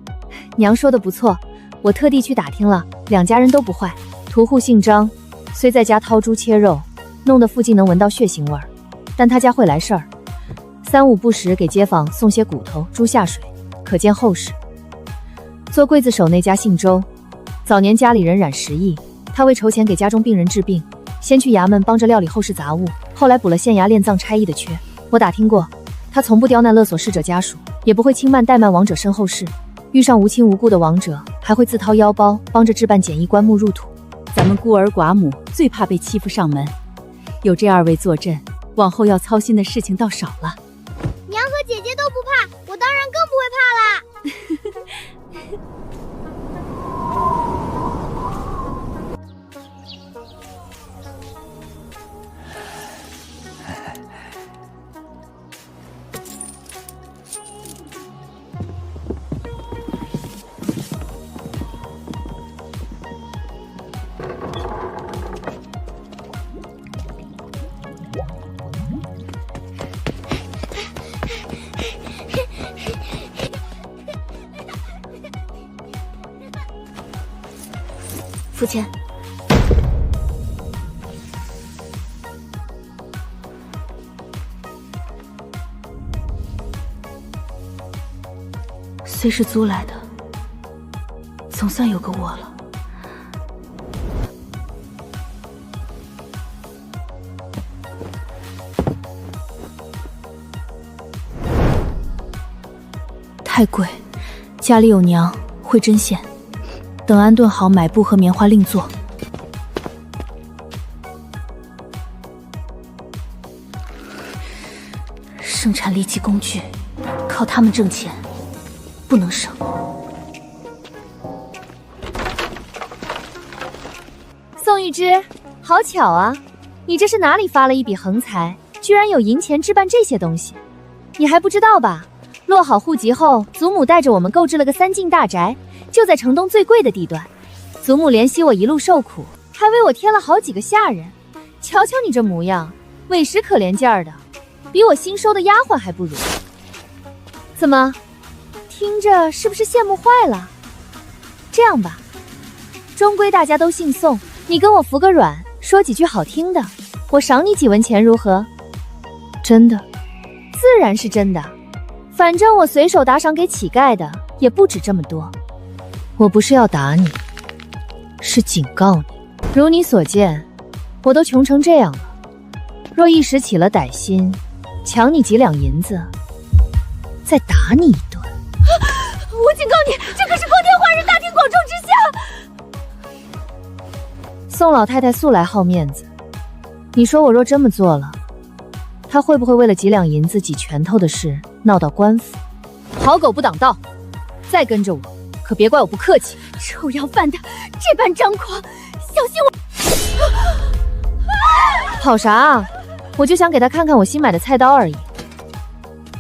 娘说的不错，我特地去打听了，2家人都不坏。屠户姓张，虽在家掏猪切肉，弄得附近能闻到血腥味儿，但他家会来事儿，3、5不时给街坊送些骨头、猪下水，可见后事。做柜子手那家姓周，早年家里人染10亿，他为筹钱给家中病人治病，先去衙门帮着料理后事杂物，后来补了县衙殓葬差役的缺。我打听过，他从不刁难勒索逝者家属，也不会轻慢怠慢亡者身后事，遇上无亲无故的亡者，还会自掏腰包帮着置办简易棺木入土。咱们孤儿寡母最怕被欺负上门，有这2位坐镇，往后要操心的事情倒少了。娘和姐姐都不怕，我当然更不会怕啦。付钱。虽是租来的，总算有个窝了。太贵，家里有娘会针线。等安顿好，买布和棉花另做。生产力气工具，靠他们挣钱，不能省。宋玉芝，好巧啊！你这是哪里发了一笔横财，居然有银钱置办这些东西？你还不知道吧？落好户籍后，祖母带着我们购置了个3进大宅。就在城东最贵的地段，祖母怜惜我一路受苦，还为我添了好几个下人。瞧瞧你这模样，委实可怜劲儿的，比我新收的丫鬟还不如。怎么，听着是不是羡慕坏了？这样吧，终归大家都姓宋，你跟我服个软，说几句好听的，我赏你几文钱如何？真的？自然是真的，反正我随手打赏给乞丐的也不止这么多。我不是要打你，是警告你。如你所见，我都穷成这样了，若一时起了歹心，抢你几两银子，再打你一顿。我警告你，这可是光天化日、大庭广众之下。宋老太太素来好面子，你说我若这么做了，她会不会为了几两银子、挤拳头的事闹到官府？好狗不挡道，再跟着我，可别怪我不客气。臭要饭的，这般张狂，小心我！跑啥啊？我就想给他看看我新买的菜刀而已。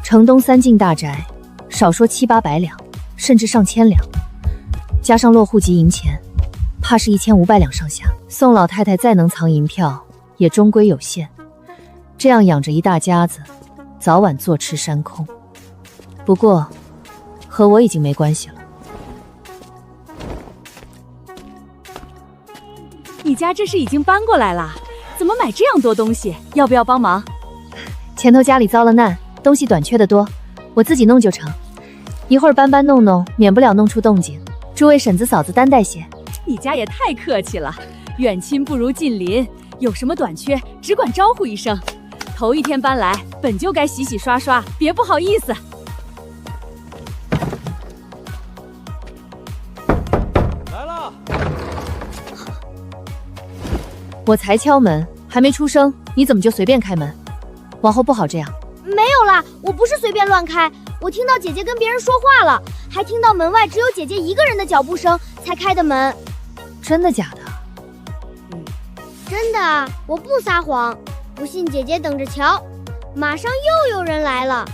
城东3进大宅，少说7、8百两，甚至上千两，加上落户籍银钱，怕是1500两上下。宋老太太再能藏银票，也终归有限。这样养着一大家子，早晚坐吃山空。不过，和我已经没关系了。你家这是已经搬过来了？怎么买这样多东西？要不要帮忙？前头家里遭了难，东西短缺的多，我自己弄就成。一会儿搬搬弄弄，免不了弄出动静。诸位婶子嫂子担待些。你家也太客气了，远亲不如近邻，有什么短缺只管招呼一声。头一天搬来，本就该洗洗刷刷，别不好意思。来了。我才敲门，还没出声，你怎么就随便开门？往后不好这样。没有啦，我不是随便乱开，我听到姐姐跟别人说话了，还听到门外只有姐姐一个人的脚步声，才开的门。真的假的？真的啊，我不撒谎。不信姐姐等着瞧，马上又有人来了。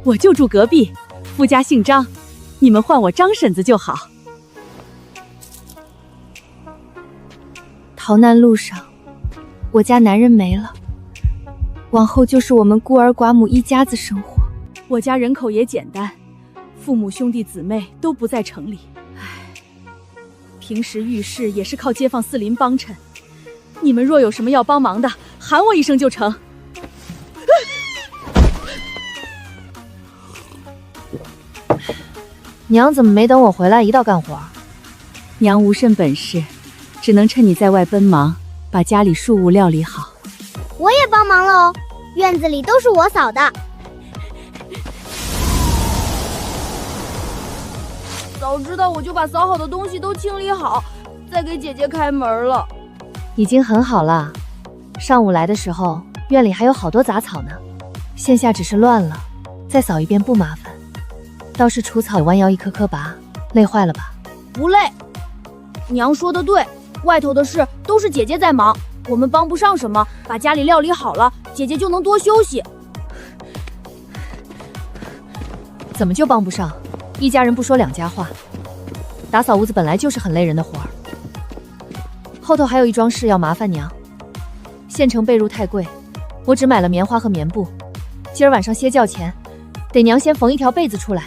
我就住隔壁，夫家姓张，你们唤我张婶子就好。逃难路上，我家男人没了，往后就是我们孤儿寡母一家子生活。我家人口也简单，父母兄弟姊妹都不在城里。平时遇事也是靠街坊四邻帮衬，你们若有什么要帮忙的，喊我一声就成。娘怎么没等我回来一道干活？娘无甚本事，只能趁你在外奔忙，把家里庶务料理好。我也帮忙了哦，院子里都是我扫的。早知道我就把扫好的东西都清理好，再给姐姐开门了。已经很好了。上午来的时候，院里还有好多杂草呢，现下只是乱了，再扫一遍不麻烦。倒是除草弯腰一颗颗拔，累坏了吧？不累。娘说的对，外头的事都是姐姐在忙，我们帮不上什么，把家里料理好了，姐姐就能多休息。怎么就帮不上？一家人不说两家话，打扫屋子本来就是很累人的活儿。后头还有一桩事要麻烦娘，县城被褥太贵，我只买了棉花和棉布。今儿晚上歇觉前，得娘先缝一条被子出来，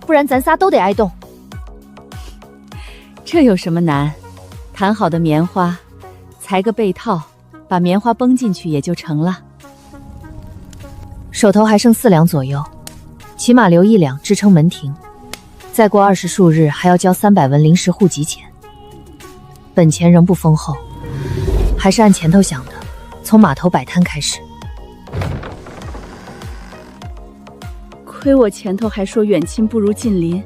不然咱仨都得挨冻。这有什么难？弹好的棉花，裁个被套，把棉花绷进去也就成了。手头还剩4两左右，起码留1两支撑门庭。再过20数日还要交300文临时户籍钱，本钱仍不丰厚，还是按前头想的，从码头摆摊开始。亏我前头还说远亲不如近邻，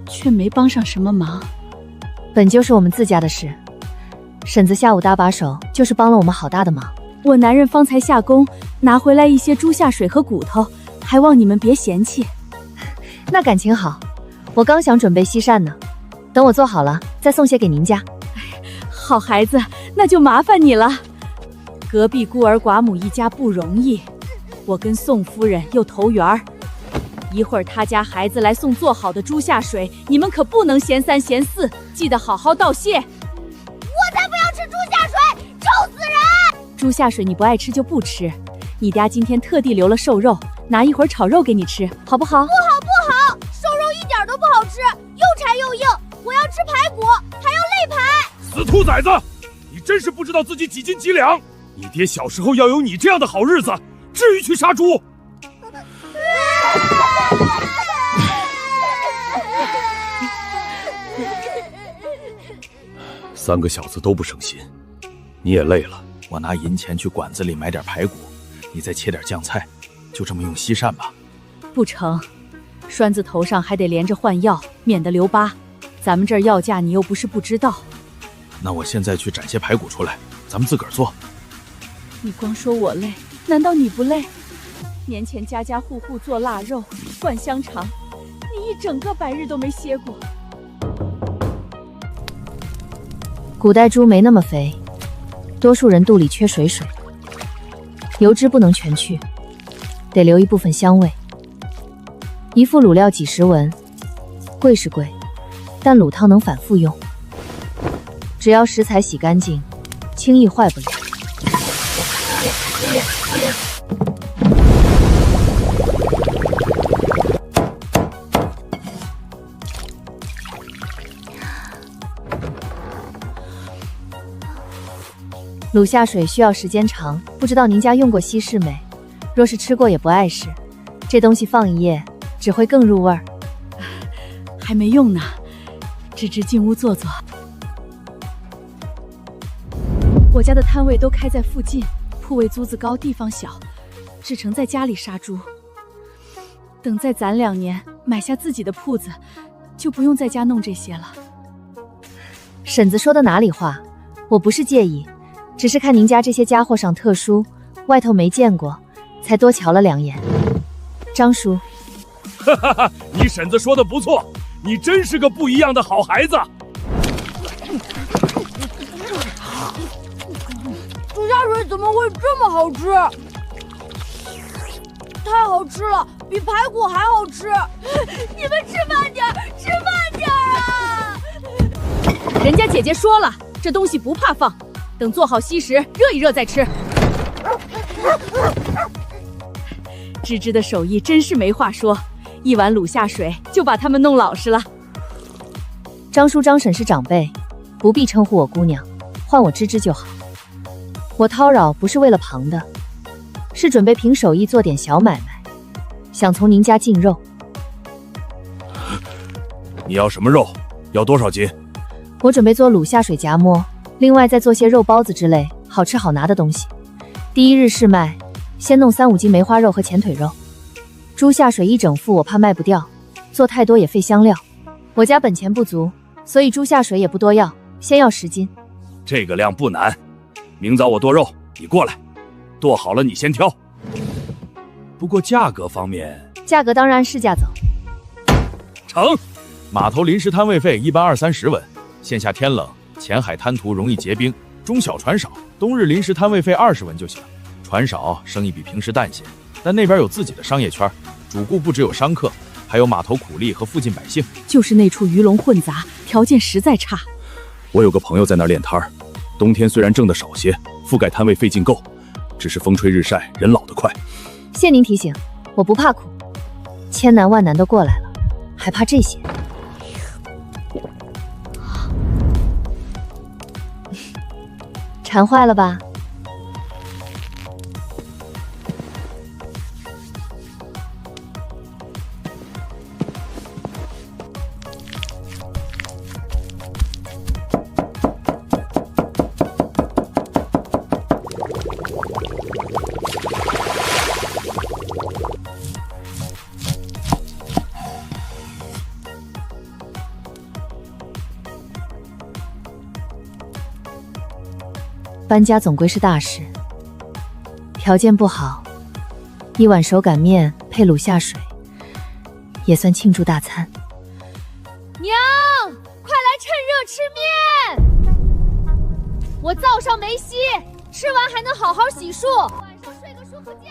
却没帮上什么忙。本就是我们自家的事，婶子下午搭把手，就是帮了我们好大的忙。我男人方才下工拿回来一些猪下水和骨头，还望你们别嫌弃。那感情好，我刚想准备西膳呢，等我做好了再送些给您家。好孩子，那就麻烦你了。隔壁孤儿寡母一家不容易，我跟宋夫人又投缘儿。一会儿他家孩子来送做好的猪下水，你们可不能嫌3嫌4，记得好好道谢。我才不要吃猪下水，臭死人！猪下水你不爱吃就不吃，你爹今天特地留了瘦肉，拿一会儿炒肉给你吃，好不好？不好不好，瘦肉一点都不好吃，又柴又硬，我要吃排骨，还要肋排。死兔崽子，你真是不知道自己几斤几两！你爹小时候要有你这样的好日子，至于去杀猪？3个小子都不省心，你也累了。我拿银钱去馆子里买点排骨，你再切点酱菜，就这么用西膳吧。不成，栓子头上还得连着换药，免得留疤。咱们这儿药价你又不是不知道。那我现在去斩些排骨出来，咱们自个儿做。你光说我累，难道你不累？年前家家户户做腊肉、灌香肠，你一整个白日都没歇过。古代猪没那么肥，多数人肚里缺水，油脂不能全去，得留一部分香味。一副卤料几十文，贵是贵，但卤汤能反复用，只要食材洗干净，轻易坏不了。卤下水需要时间长，不知道您家用过稀释没？若是吃过也不碍事，这东西放一夜只会更入味儿。还没用呢，芝芝进屋坐坐。我家的摊位都开在附近，铺位租子高，地方小，只成在家里杀猪。等再攒2年，买下自己的铺子，就不用在家弄这些了。婶子说的哪里话，我不是介意，只是看您家这些家伙上特殊，外头没见过，才多瞧了2眼。张叔，哈哈哈，你婶子说的不错，你真是个不一样的好孩子。猪下水怎么会这么好吃？太好吃了，比排骨还好吃！你们吃慢点，吃慢点啊！人家姐姐说了，这东西不怕放，等做好稀食，热一热再吃。芝芝的手艺真是没话说，一碗卤下水就把他们弄老实了。张叔张婶是长辈，不必称呼我姑娘，唤我芝芝就好。我叨扰不是为了旁的，是准备凭手艺做点小买卖，想从您家进肉。你要什么肉？要多少斤？我准备做卤下水夹馍，另外再做些肉包子之类好吃好拿的东西。第一日试卖，先弄3-5斤梅花肉和前腿肉。猪下水1整副我怕卖不掉，做太多也费香料。我家本钱不足，所以猪下水也不多要，先要10斤。这个量不难，明早我剁肉，你过来，剁好了你先挑。不过价格方面，价格当然市价走。成。码头临时摊位费一般20-30文，线下天冷，前海滩涂容易结冰，中小船少，冬日临时摊位费20文就行。船少，生意比平时淡些，但那边有自己的商业圈，主顾不只有商客，还有码头苦力和附近百姓。就是那处鱼龙混杂，条件实在差。我有个朋友在那儿练摊儿，冬天虽然挣得少些，覆盖摊位费劲够，只是风吹日晒，人老得快。谢您提醒，我不怕苦，千难万难都过来了，还怕这些？馋坏了吧？搬家总归是大事，条件不好，一碗手擀面配卤下水，也算庆祝大餐。娘，快来趁热吃面！我灶上没熄，吃完还能好好洗漱，晚上睡个舒服觉。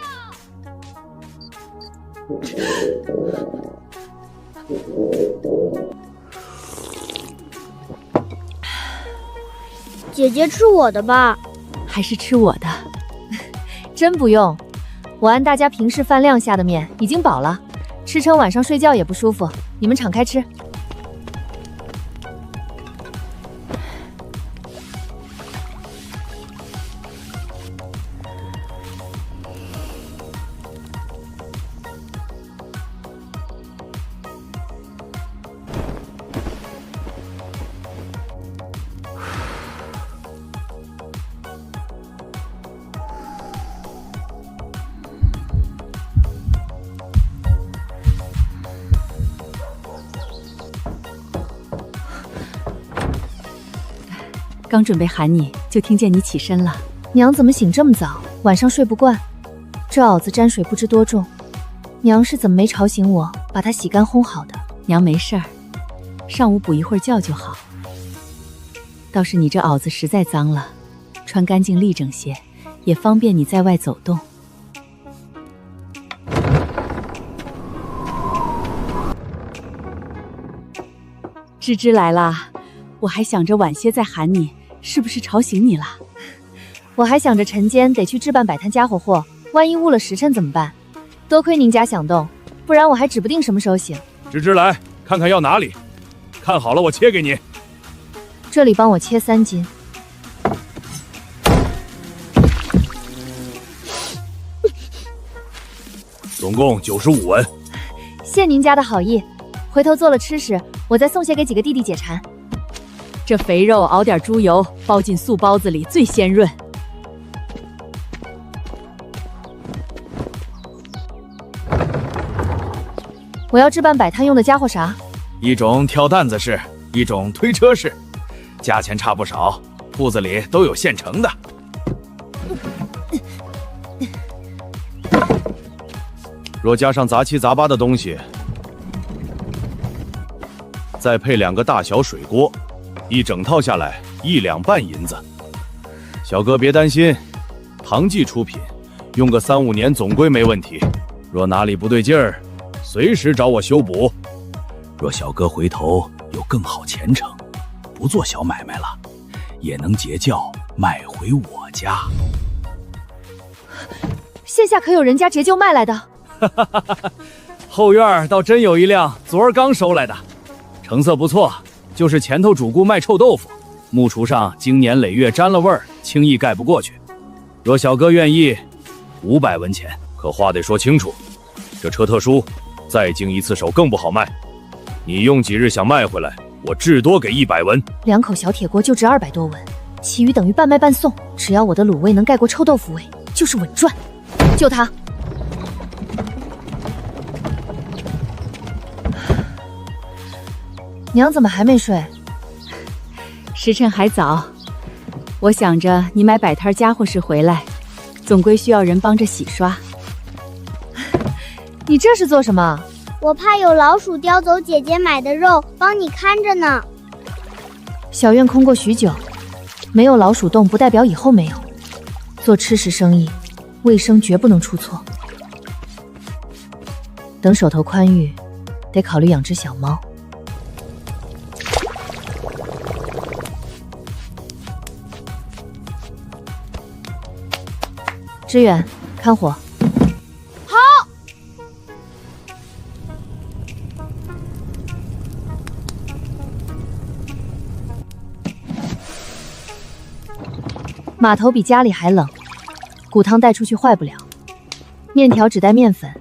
姐姐吃我的吧，还是吃我的？真不用，我按大家平时饭量下的面已经饱了，吃撑晚上睡觉也不舒服，你们敞开吃。刚准备喊你，就听见你起身了。娘怎么醒这么早？晚上睡不惯，这袄子沾水不知多重。娘是怎么没吵醒我，把它洗干烘好的？娘没事儿，上午补一会儿觉就好。倒是你这袄子实在脏了，穿干净立整些，也方便你在外走动。芝芝来啦，我还想着晚些再喊你，是不是吵醒你了？我还想着晨间得去置办摆摊家伙货，万一误了时辰怎么办？多亏您家响动，不然我还指不定什么时候醒。芝芝来，看看要哪里，看好了我切给你。这里帮我切3斤。总共95文。谢您家的好意，回头做了吃时，我再送些给几个弟弟解馋。这肥肉熬点猪油，包进素包子里最鲜润。我要置办摆摊用的家伙啥？一种挑担子式，一种推车式，价钱差不少，铺子里都有现成的。若加上杂七杂八的东西，再配2个大小水锅，一整套下来1两半银子。小哥别担心，唐记出品，用个3、5年总归没问题。若哪里不对劲儿，随时找我修补。若小哥回头有更好前程，不做小买卖了，也能结教卖回我家。线下可有人家折旧卖来的？后院倒真有一辆，昨儿刚收来的，成色不错，就是前头主顾卖臭豆腐，木橱上经年累月沾了味儿，轻易盖不过去。若小哥愿意，500文钱。可话得说清楚，这车特殊，再经一次手更不好卖。你用几日想卖回来，我至多给100文。2口小铁锅就值200多文，其余等于半卖半送。只要我的卤味能盖过臭豆腐味，就是稳赚。就他。娘怎么还没睡？时辰还早，我想着你买摆摊家伙事回来，总归需要人帮着洗刷。你这是做什么？我怕有老鼠叼走姐姐买的肉，帮你看着呢。小院空过许久，没有老鼠洞不代表以后没有。做吃食生意，卫生绝不能出错。等手头宽裕，得考虑养只小猫。支援，看火。好。码头比家里还冷，骨汤带出去坏不了，面条只带面粉，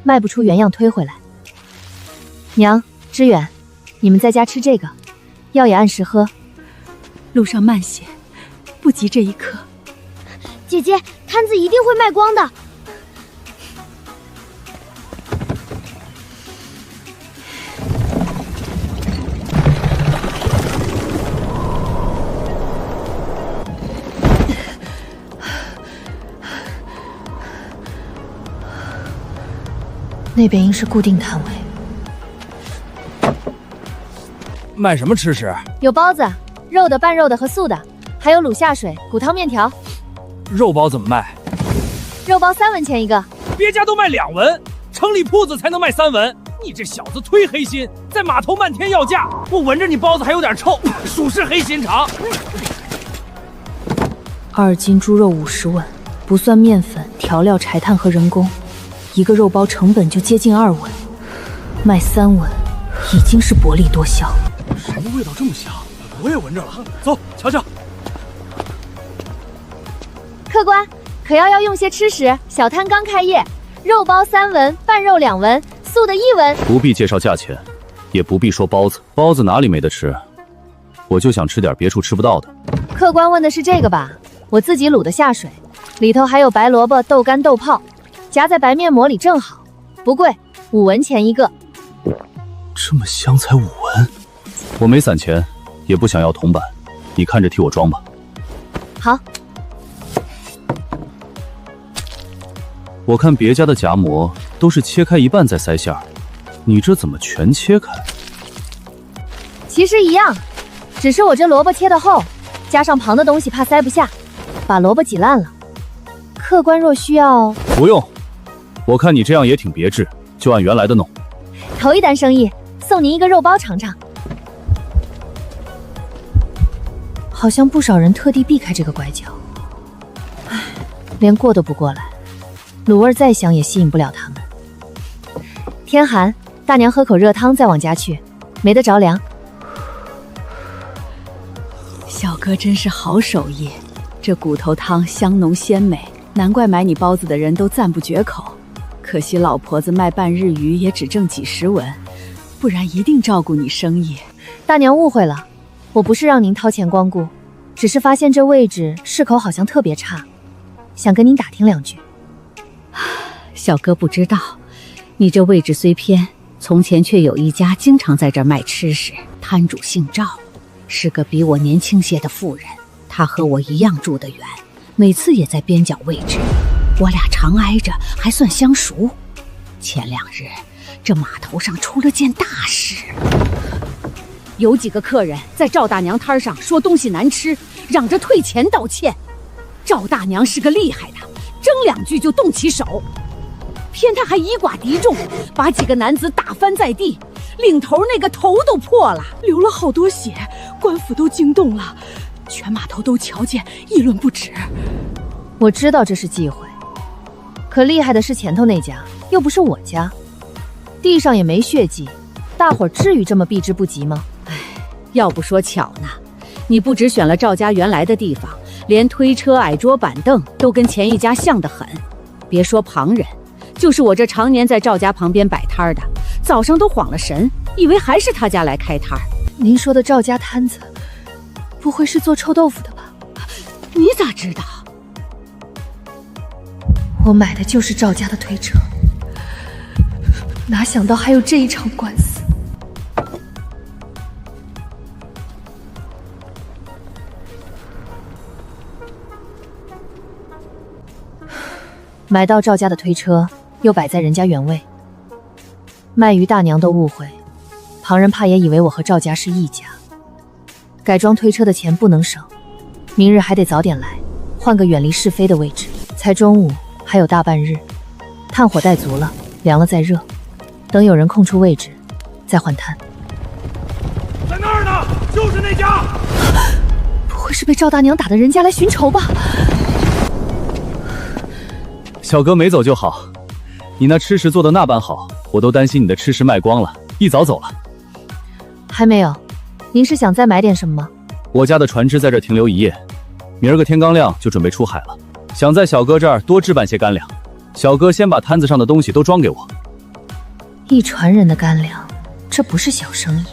卖不出原样推回来。娘，支援，你们在家吃这个，药也按时喝。路上慢些，不急这一刻。姐姐，摊子一定会卖光的。那边应是固定摊位。卖什么吃食？有包子，肉的、半肉的和素的，还有卤下水、骨汤面条。肉包怎么卖？肉包3文钱一个。别家都卖2文，城里铺子才能卖3文。你这小子忒黑心，在码头漫天要价，我闻着你包子还有点臭，属是黑心肠。2斤猪肉50文，不算面粉、调料、柴炭和人工，一个肉包成本就接近2文，卖3文已经是薄利多销。什么味道这么香？我也闻着了。走，瞧瞧。客官，可要用些吃食，小摊刚开业，肉包3文，半肉2文，素的1文。不必介绍价钱，也不必说包子，包子哪里没得吃？我就想吃点别处吃不到的。客官问的是这个吧？我自己卤的下水，里头还有白萝卜、豆干、豆泡，夹在白面馍里正好，不贵，5文钱一个。这么香才5文？我没散钱，也不想要铜板，你看着替我装吧。好。我看别家的夹馍都是切开一半再塞馅儿，你这怎么全切开？其实一样，只是我这萝卜切得厚，加上旁的东西怕塞不下，把萝卜挤烂了。客官若需要，不用。我看你这样也挺别致，就按原来的弄。头一单生意，送您一个肉包尝尝。好像不少人特地避开这个拐角，唉，连过都不过来，卤味再香也吸引不了他们。天寒，大娘喝口热汤再往家去，没得着凉。小哥真是好手艺，这骨头汤香浓鲜美，难怪买你包子的人都赞不绝口。可惜老婆子卖半日鱼也只挣几十文，不然一定照顾你生意。大娘误会了，我不是让您掏钱光顾，只是发现这位置市口好像特别差，想跟您打听两句。小哥不知道，你这位置虽偏，从前却有一家经常在这儿卖吃食，摊主姓赵，是个比我年轻些的妇人。她和我一样住得远，每次也在边角位置，我俩常挨着，还算相熟。前2日，这码头上出了件大事，有几个客人在赵大娘摊上说东西难吃，嚷着退钱道歉。赵大娘是个厉害的，争2句就动起手，偏她还以寡敌众，把几个男子打翻在地，领头那个头都破了，流了好多血，官府都惊动了，全码头都瞧见，议论不止。我知道这是忌讳，可厉害的是前头那家，又不是我家，地上也没血迹，大伙儿至于这么避之不及吗？唉，要不说巧呢，你不只选了赵家原来的地方，连推车、矮桌、板凳都跟前一家像得很。别说旁人，就是我这常年在赵家旁边摆摊的，早上都晃了神，以为还是他家来开摊。您说的赵家摊子，不会是做臭豆腐的吧？你咋知道？我买的就是赵家的推车，哪想到还有这一场官司。买到赵家的推车，又摆在人家原位，卖鱼大娘都误会，旁人怕也以为我和赵家是一家。改装推车的钱不能省，明日还得早点来，换个远离是非的位置。才中午，还有大半日，炭火带足了，凉了再热，等有人空出位置，再换炭。在那儿呢，就是那家。不会是被赵大娘打的人家来寻仇吧？小哥没走就好，你那吃食做的那般好，我都担心你的吃食卖光了，一早走了。还没有，您是想再买点什么吗？我家的船只在这停留1夜，明儿个天刚亮就准备出海了，想在小哥这儿多置办些干粮。小哥先把摊子上的东西都装给我。1船人的干粮，这不是小生意。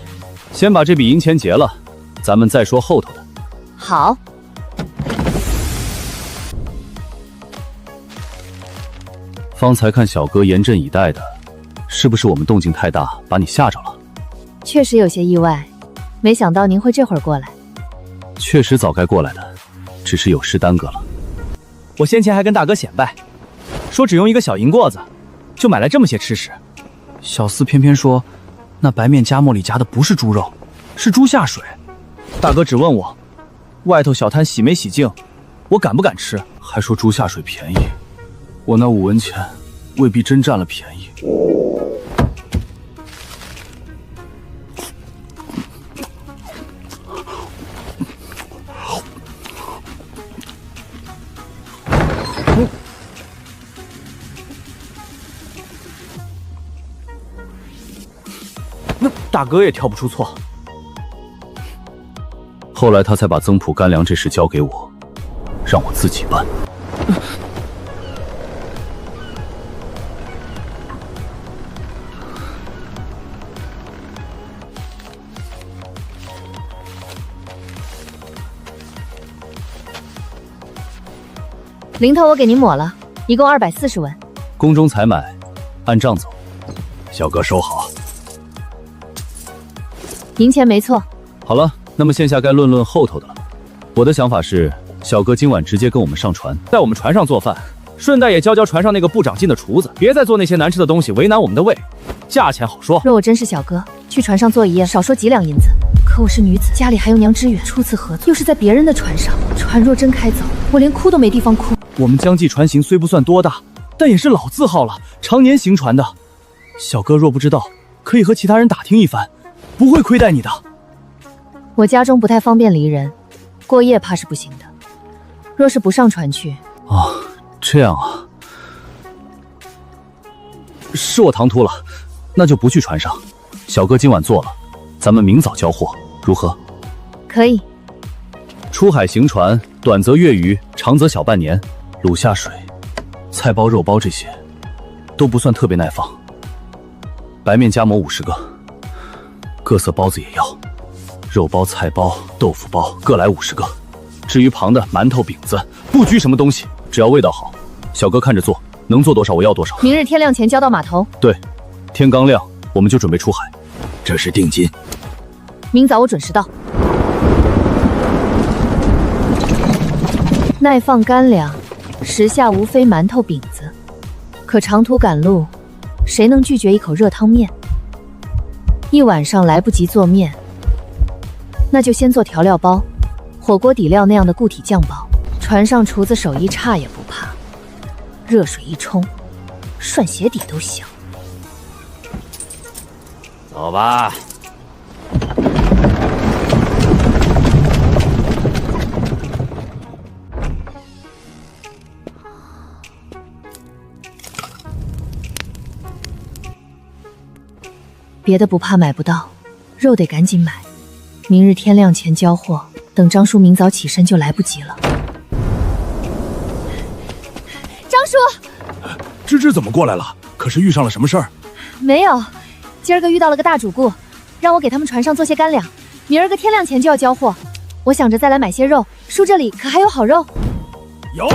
先把这笔银钱结了，咱们再说后头的。好。方才看小哥严阵以待的，是不是我们动静太大，把你吓着了？确实有些意外，没想到您会这会儿过来。确实早该过来的，只是有事耽搁了。我先前还跟大哥显摆，说只用一个小银锅子，就买来这么些吃食。小厮偏偏说，那白面夹馍里夹的不是猪肉，是猪下水。大哥只问我，外头小摊洗没洗净，我敢不敢吃？还说猪下水便宜，我那5文钱未必真占了便宜。那大哥也挑不出错。后来他才把增补干粮这事交给我，让我自己办。零头我给您抹了，一共240文。宫中采买，按账走。小哥收好。银钱没错。好了，那么现下该论论后头的了。我的想法是，小哥今晚直接跟我们上船，在我们船上做饭，顺带也教教船上那个不长进的厨子，别再做那些难吃的东西，为难我们的胃。价钱好说。若我真是小哥，去船上做1夜，少说几两银子。可我是女子，家里还有娘支援，初次合作又是在别人的船上，船若真开走，我连哭都没地方哭。我们江记船型虽不算多大，但也是老字号了，常年行船的。小哥若不知道，可以和其他人打听一番，不会亏待你的。我家中不太方便离人，过夜怕是不行的。若是不上船去……哦，这样啊。是我唐突了，那就不去船上。小哥今晚做了，咱们明早交货，如何？可以。出海行船，短则月余，长则小半年。卤下水、菜包、肉包这些都不算特别耐放。白面夹馍50个，各色包子也要，肉包、菜包、豆腐包各来50个。至于旁的馒头、饼子，不拘什么东西，只要味道好。小哥看着做，能做多少我要多少。明日天亮前交到码头。对，天刚亮我们就准备出海。这是定金。明早我准时到。耐放干粮，时下无非馒头饼子，可长途赶路，谁能拒绝一口热汤面？一晚上来不及做面，那就先做调料包，火锅底料那样的固体酱包。船上厨子手艺差也不怕，热水一冲，涮鞋底都香。走吧。别的不怕买不到，肉得赶紧买，明日天亮前交货，等张叔明早起身就来不及了。张叔，芝芝怎么过来了？可是遇上了什么事儿？没有，今儿个遇到了个大主顾，让我给他们船上做些干粮，明儿个天亮前就要交货。我想着再来买些肉，叔这里可还有好肉？有，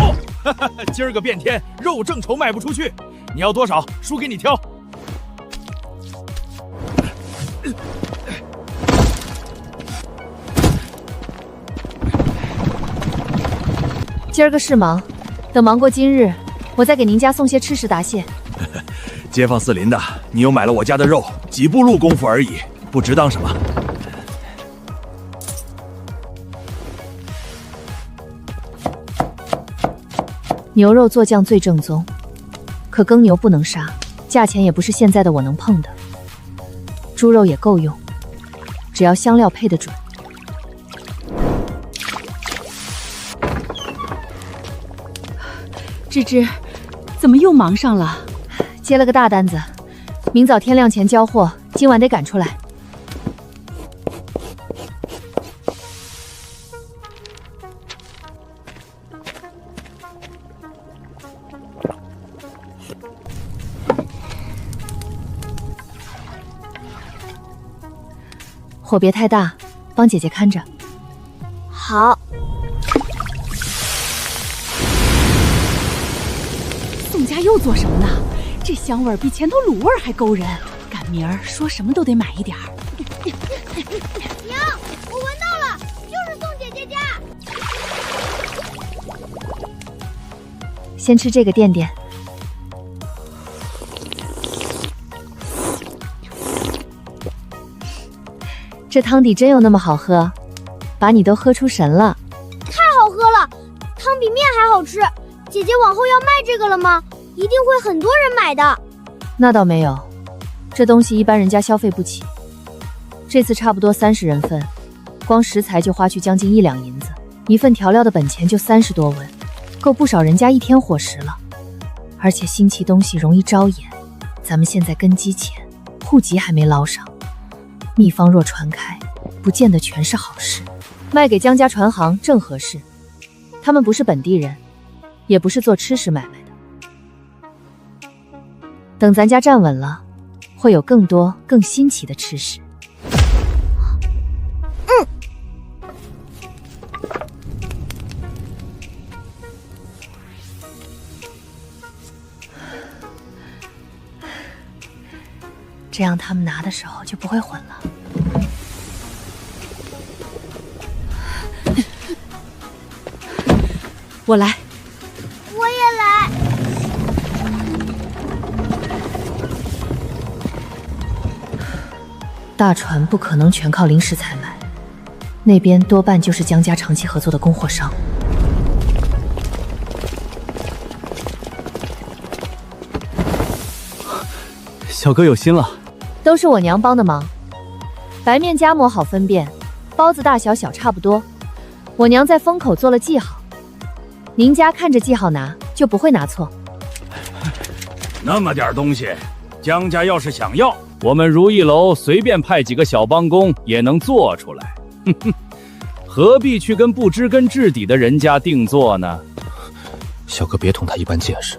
今儿个变天，肉正愁卖不出去，你要多少，叔给你挑。今儿个是忙，等忙过今日，我再给您家送些吃食答谢。街坊四邻的，你又买了我家的肉，几步路功夫而已，不值当什么。牛肉做酱最正宗，可耕牛不能杀，价钱也不是现在的我能碰的。猪肉也够用，只要香料配得准。芝芝，怎么又忙上了？接了个大单子，明早天亮前交货，今晚得赶出来。火别太大，帮姐姐看着。好。宋家又做什么呢？这香味儿比前头卤味儿还勾人，赶明儿说什么都得买一点儿。娘，我闻到了，就是宋姐姐家。先吃这个垫垫。这汤底真有那么好喝，把你都喝出神了。太好喝了，汤比面还好吃。姐姐往后要卖这个了吗？一定会很多人买的。那倒没有，这东西一般人家消费不起。这次差不多30人份，光食材就花去将近1两银子，一份调料的本钱就30多文，够不少人家一天伙食了。而且新奇东西容易招眼，咱们现在根基浅，户籍还没捞上。秘方若传开，不见得全是好事。卖给江家船行正合适，他们不是本地人，也不是做吃食买卖的。等咱家站稳了，会有更多更新奇的吃食。这样他们拿的时候就不会混了。我来。我也来。大船不可能全靠临时采买，那边多半就是江家长期合作的供货商。小哥有心了，都是我娘帮的忙。白面夹馍好分辨，包子大小差不多，我娘在封口做了记号，您家看着记号拿，就不会拿错。那么点东西，江家要是想要，我们如意楼随便派几个小帮工也能做出来。哼哼，何必去跟不知根知底的人家定做呢？小哥别同他一般见识，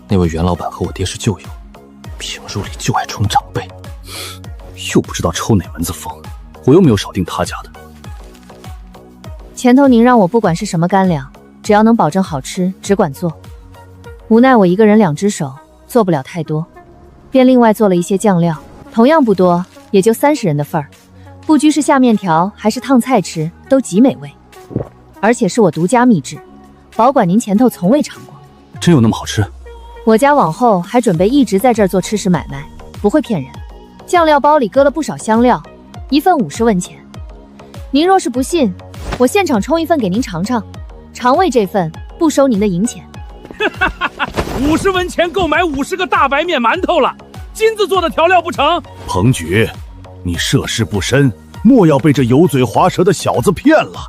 那位袁老板和我爹是旧友，平日里就爱宠长辈，又不知道抽哪门子风，我又没有少定他家的。前头您让我不管是什么干粮，只要能保证好吃，只管做。无奈我一个人2只手做不了太多，便另外做了一些酱料，同样不多，也就30人的份儿。不拘是下面条还是烫菜吃，都极美味，而且是我独家秘制，保管您前头从未尝过。真有那么好吃？我家往后还准备一直在这儿做吃食买卖，不会骗人。酱料包里搁了不少香料，1份50文钱。您若是不信，我现场冲1份给您尝尝，肠胃这份不收您的银钱。50文钱购买50个大白面馒头了，金子做的调料不成？彭举，你涉世不深，莫要被这油嘴滑舌的小子骗了。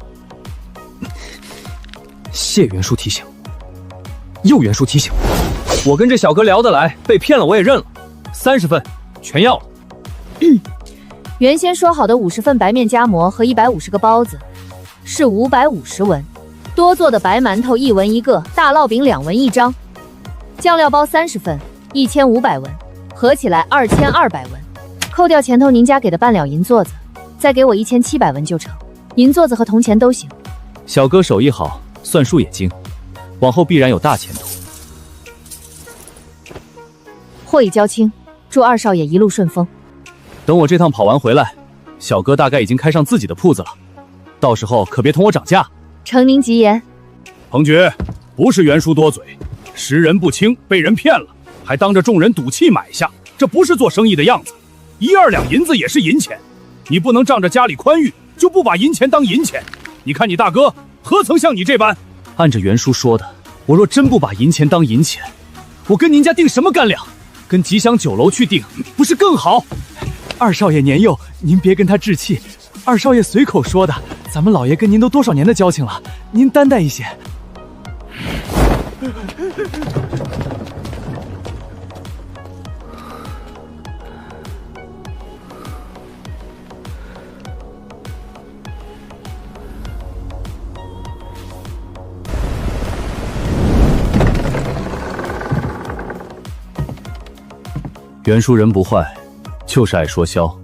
谢袁叔提醒，又袁叔提醒。我跟这小哥聊得来，被骗了我也认了，30份全要了。原先说好的50份白面夹馍和150个包子是550文，多做的白馒头1文1个，大烙饼2文1张，酱料包30份1500文，合起来2200文，扣掉前头您家给的半两银座子，再给我1700文就成。银座子和铜钱都行。小哥手艺好，算术也精，往后必然有大前途。货已交清，祝2少爷一路顺风。等我这趟跑完回来，小哥大概已经开上自己的铺子了，到时候可别同我涨价。承您吉言。彭举，不是袁叔多嘴，识人不清，被人骗了，还当着众人赌气买下，这不是做生意的样子。1、2两银子也是银钱，你不能仗着家里宽裕就不把银钱当银钱。你看你大哥何曾像你这般？按着袁叔说的，我若真不把银钱当银钱，我跟您家订什么干粮？跟吉祥酒楼去订，不是更好？2少爷年幼，您别跟他置气。2少爷随口说的，咱们老爷跟您都多少年的交情了，您担待一些。袁叔人不坏，就是爱说笑。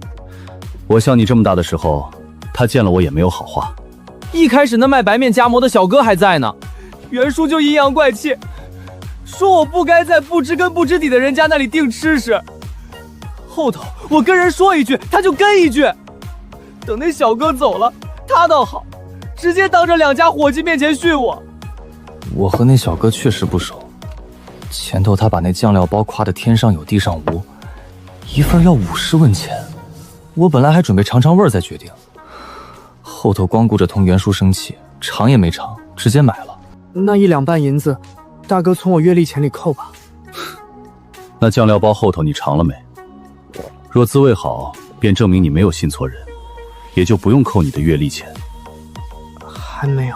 我像你这么大的时候，他见了我也没有好话。一开始那卖白面夹馍的小哥还在呢，袁叔就阴阳怪气，说我不该在不知根不知底的人家那里订吃食。后头我跟人说一句，他就跟一句。等那小哥走了，他倒好，直接当着2家伙计面前训我。我和那小哥确实不熟，前头他把那酱料包夸得天上有地上无，1份要50文钱，我本来还准备尝尝味儿再决定，后头光顾着同袁叔生气，尝也没尝，直接买了。那1两半银子，大哥从我月例钱里扣吧。那酱料包后头你尝了没？若滋味好，便证明你没有信错人，也就不用扣你的月例钱。还没有。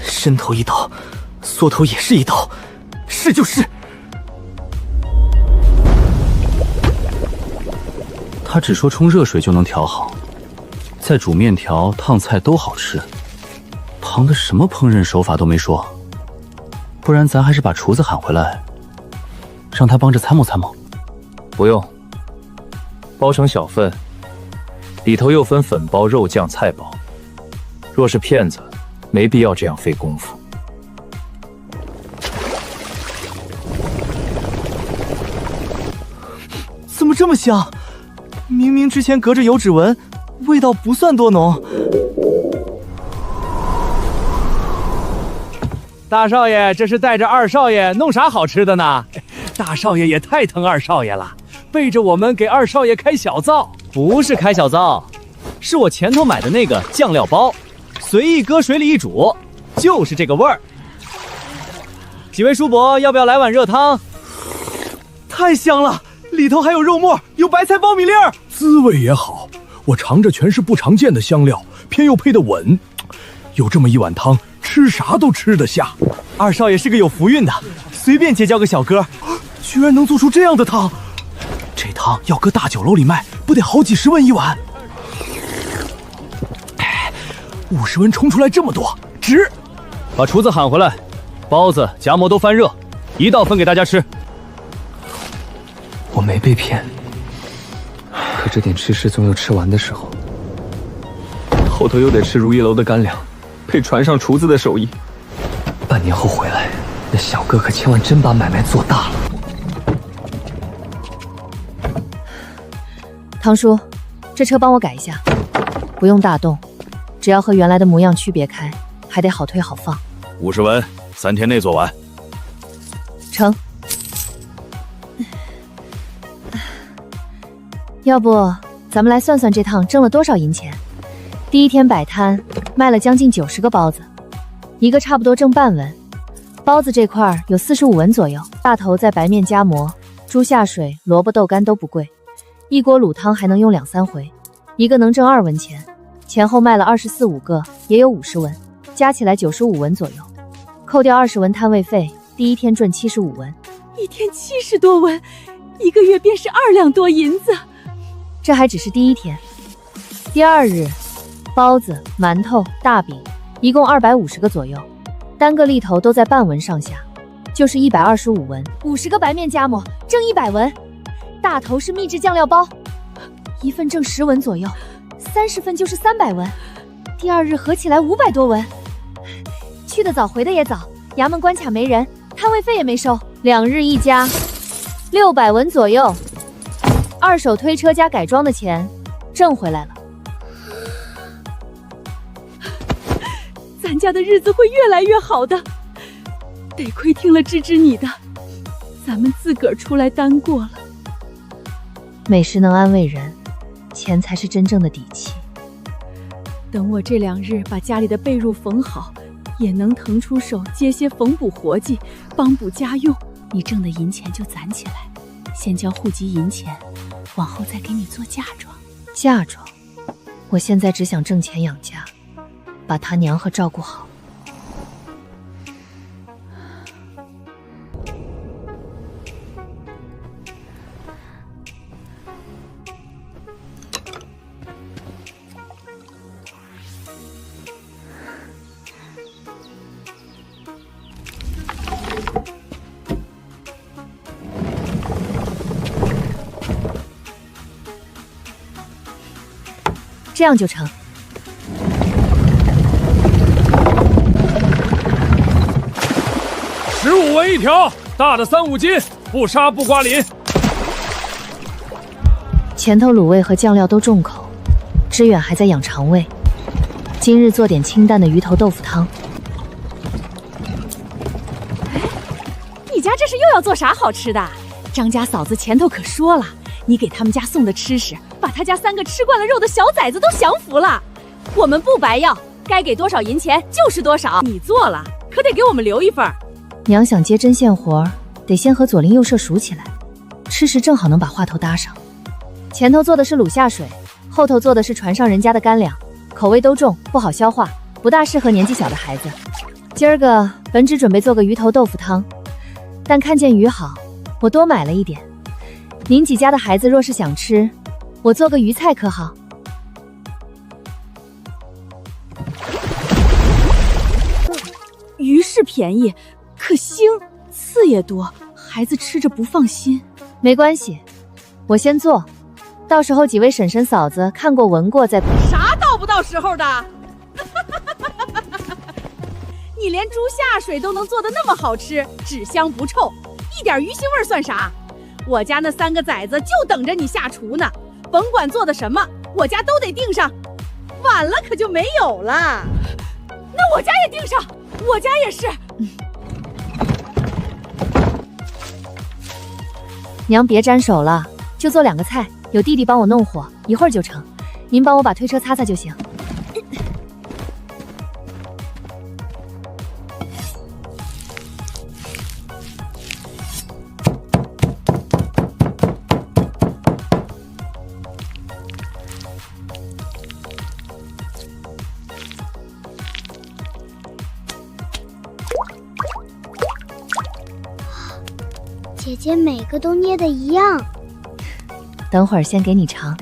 伸头一刀，缩头也是一刀，是就是。他只说冲热水就能调好，再煮面条、烫菜都好吃，旁的什么烹饪手法都没说。不然咱还是把厨子喊回来，让他帮着参谋参谋。不用，包成小份，里头又分粉包、肉酱、菜包。若是骗子，没必要这样费功夫。怎么这么香？明明之前隔着油脂闻，味道不算多浓。大少爷这是带着二少爷弄啥好吃的呢？大少爷也太疼二少爷了，背着我们给二少爷开小灶。不是开小灶，是我前头买的那个酱料包，随意搁水里一煮，就是这个味儿。几位叔伯，要不要来碗热汤？太香了，里头还有肉末，有白菜苞米粒儿，滋味也好。我尝着全是不常见的香料，偏又配得稳。有这么一碗汤，吃啥都吃得下。二少爷是个有福运的，随便结交个小哥，居然能做出这样的汤。这汤要搁大酒楼里卖，不得好几十文一碗？50文冲出来这么多，值！把厨子喊回来，包子、夹馍都翻热，一道分给大家吃。我没被骗，可这点吃食总有吃完的时候。后头又得吃如意楼的干粮，配船上厨子的手艺。半年后回来，那小哥可千万真把买卖做大了。堂叔，这车帮我改一下，不用大动，只要和原来的模样区别开，还得好推好放。50文，3天内做完。成。要不咱们来算算这趟挣了多少银钱？第一天摆摊卖了将近90个包子，一个差不多挣半文。包子这块有45文左右，大头在白面夹馍，猪下水、萝卜豆干都不贵，一锅卤汤还能用2、3回，一个能挣2文钱。前后卖了24、5个，也有50文，加起来95文左右，扣掉20文摊位费，第一天赚75文。一天70多文，一个月便是2两多银子。这还只是第一天。第二日，包子、馒头、大饼，一共250个左右，单个粒头都在半文上下，就是125文。50个白面夹馍，挣100文。大头是秘制酱料包，一份挣10文左右，30份就是300文。第二日合起来500多文。去得早，回的也早，衙门关卡没人，摊位费也没收，2日一加600文左右。二手推车加改装的钱挣回来了。咱家的日子会越来越好的，得亏听了芝芝你的，咱们自个儿出来单过了。美食能安慰人，钱才是真正的底气。等我这2日把家里的被褥缝好，也能腾出手接些缝补活计，帮补家用，你挣的银钱就攒起来，先交户籍银钱，往后再给你做嫁妆。嫁妆？我现在只想挣钱养家，把他娘和照顾好。这样就成。15文一条，大的3、5斤，不杀不刮鳞。前头卤味和酱料都重口，知远还在养肠胃，今日做点清淡的鱼头豆腐汤。你家这是又要做啥好吃的？张家嫂子前头可说了，你给他们家送的吃食，把他家3个吃惯了肉的小崽子都降服了。我们不白要，该给多少银钱就是多少。你做了，可得给我们留一份。娘想接针线活儿，得先和左邻右舍熟起来，吃食正好能把话头搭上。前头做的是卤下水，后头做的是船上人家的干粮，口味都重，不好消化，不大适合年纪小的孩子。今儿个本只准备做个鱼头豆腐汤，但看见鱼好，我多买了一点。您几家的孩子若是想吃，我做个鱼菜可好？鱼是便宜，可腥，刺也多，孩子吃着不放心。没关系，我先做，到时候几位婶婶嫂子看过闻过再。啥到不到时候的？你连猪下水都能做得那么好吃，只香不臭，一点鱼腥味算啥？我家那3个崽子就等着你下厨呢，甭管做的什么，我家都得订上，晚了可就没有了。那我家也订上，我家也是。娘别沾手了，就做2个菜，有弟弟帮我弄火，一会儿就成。您帮我把推车擦擦就行。姐姐每个都捏的一样，等会儿先给你尝。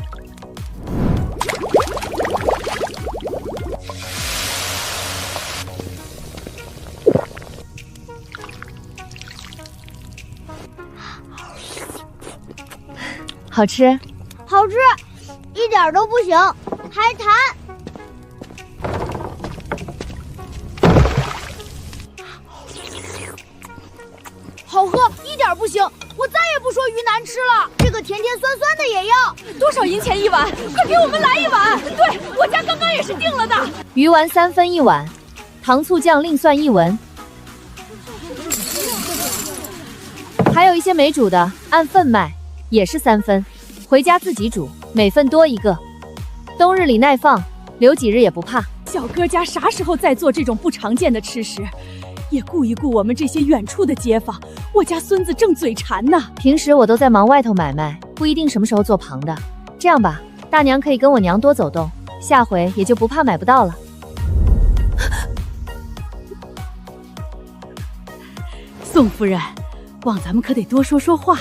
好吃？好吃，一点都不行，还弹。好喝，一点不行，我再也不说鱼难吃了。这个甜甜酸酸的也要。多少银钱一碗？快给我们来1碗！对，我家刚刚也是订了的。鱼丸3分1碗，糖醋酱另算1文。还有一些没煮的，按份卖，也是3分，回家自己煮，每份多1个。冬日里耐放，留几日也不怕。小哥家啥时候再做这种不常见的吃食？也顾一顾我们这些远处的街坊，我家孙子正嘴馋呢。平时我都在忙外头买卖，不一定什么时候做旁的。这样吧，大娘可以跟我娘多走动，下回也就不怕买不到了。宋夫人，望咱们可得多说说话。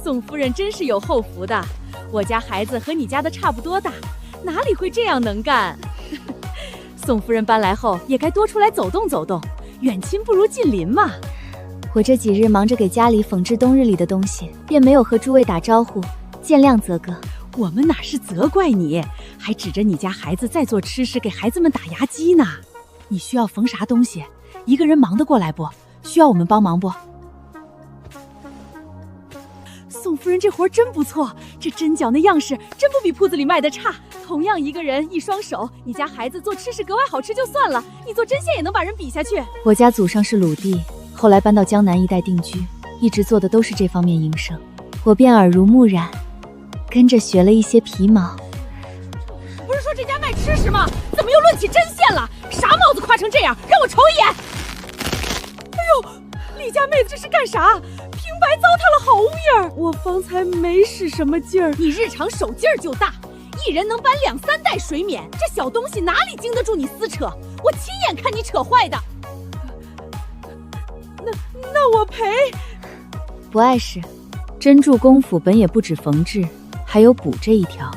宋夫人真是有后福的。我家孩子和你家的差不多大，哪里会这样能干？宋夫人搬来后也该多出来走动走动，远亲不如近邻嘛。我这几日忙着给家里缝制冬日里的东西，便没有和诸位打招呼，见谅泽哥。我们哪是责怪你，还指着你家孩子在做吃食给孩子们打牙祭呢。你需要缝啥东西？一个人忙得过来不？需要我们帮忙不？宋夫人这活真不错，这针脚那样式真不比铺子里卖的差。同样一个人一双手，你家孩子做吃食格外好吃就算了，你做针线也能把人比下去。我家祖上是鲁地，后来搬到江南一带定居，一直做的都是这方面营生，我便耳濡目染，跟着学了一些皮毛。不是说这家卖吃食吗？怎么又论起针线了？啥帽子夸成这样，让我瞅一眼。哎呦，李家妹子这是干啥？平白糟蹋了好物样儿！我方才没使什么劲儿，你日常手劲儿就大，一人能搬2、3袋水冕，这小东西哪里经得住你撕扯？我亲眼看你扯坏的。那我赔。不碍事，针柱功夫本也不止缝制，还有补这一条。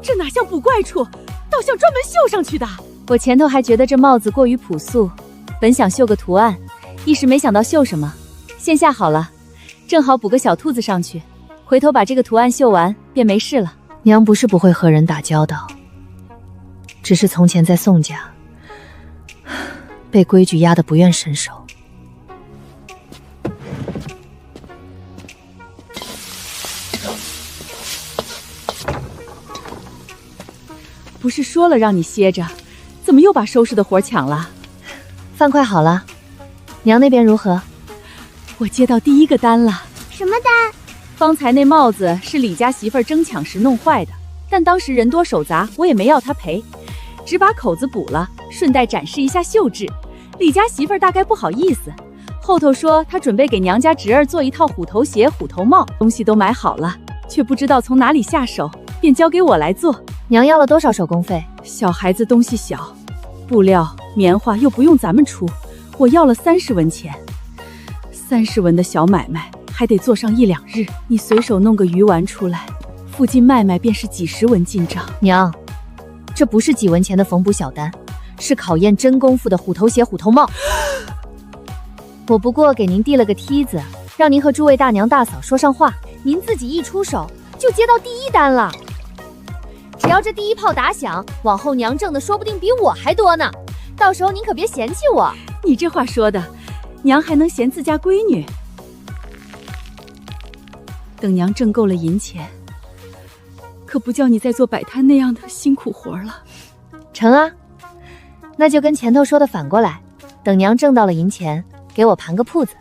这哪像补怪处，倒像专门绣上去的。我前头还觉得这帽子过于朴素，本想绣个图案，一时没想到绣什么。现下好了，正好补个小兔子上去，回头把这个图案绣完便没事了。娘不是不会和人打交道，只是从前在宋家被规矩压得不愿伸手。不是说了让你歇着，怎么又把收拾的活抢了？饭快好了，娘那边如何？我接到第1个单了。什么单？方才那帽子是李家媳妇儿争抢时弄坏的，但当时人多手杂，我也没要她赔，只把口子补了，顺带展示一下绣制。李家媳妇儿大概不好意思，后头说她准备给娘家侄儿做一套虎头鞋、虎头帽，东西都买好了，却不知道从哪里下手，便交给我来做。娘要了多少手工费？小孩子东西小，布料、棉花又不用咱们出，我要了30文钱。30文的小买卖，还得做上1、2日。你随手弄个鱼丸出来，附近卖卖便是几十文进账。娘，这不是几文钱的缝补小单，是考验真功夫的虎头鞋、虎头帽。我不过给您递了个梯子，让您和诸位大娘大嫂说上话，您自己一出手就接到第1单了。只要这第一炮打响，往后娘挣的说不定比我还多呢。到时候您可别嫌弃我。你这话说的，娘还能嫌自家闺女？等娘挣够了银钱，可不叫你再做摆摊那样的辛苦活了。成啊，那就跟前头说的反过来，等娘挣到了银钱，给我盘个铺子。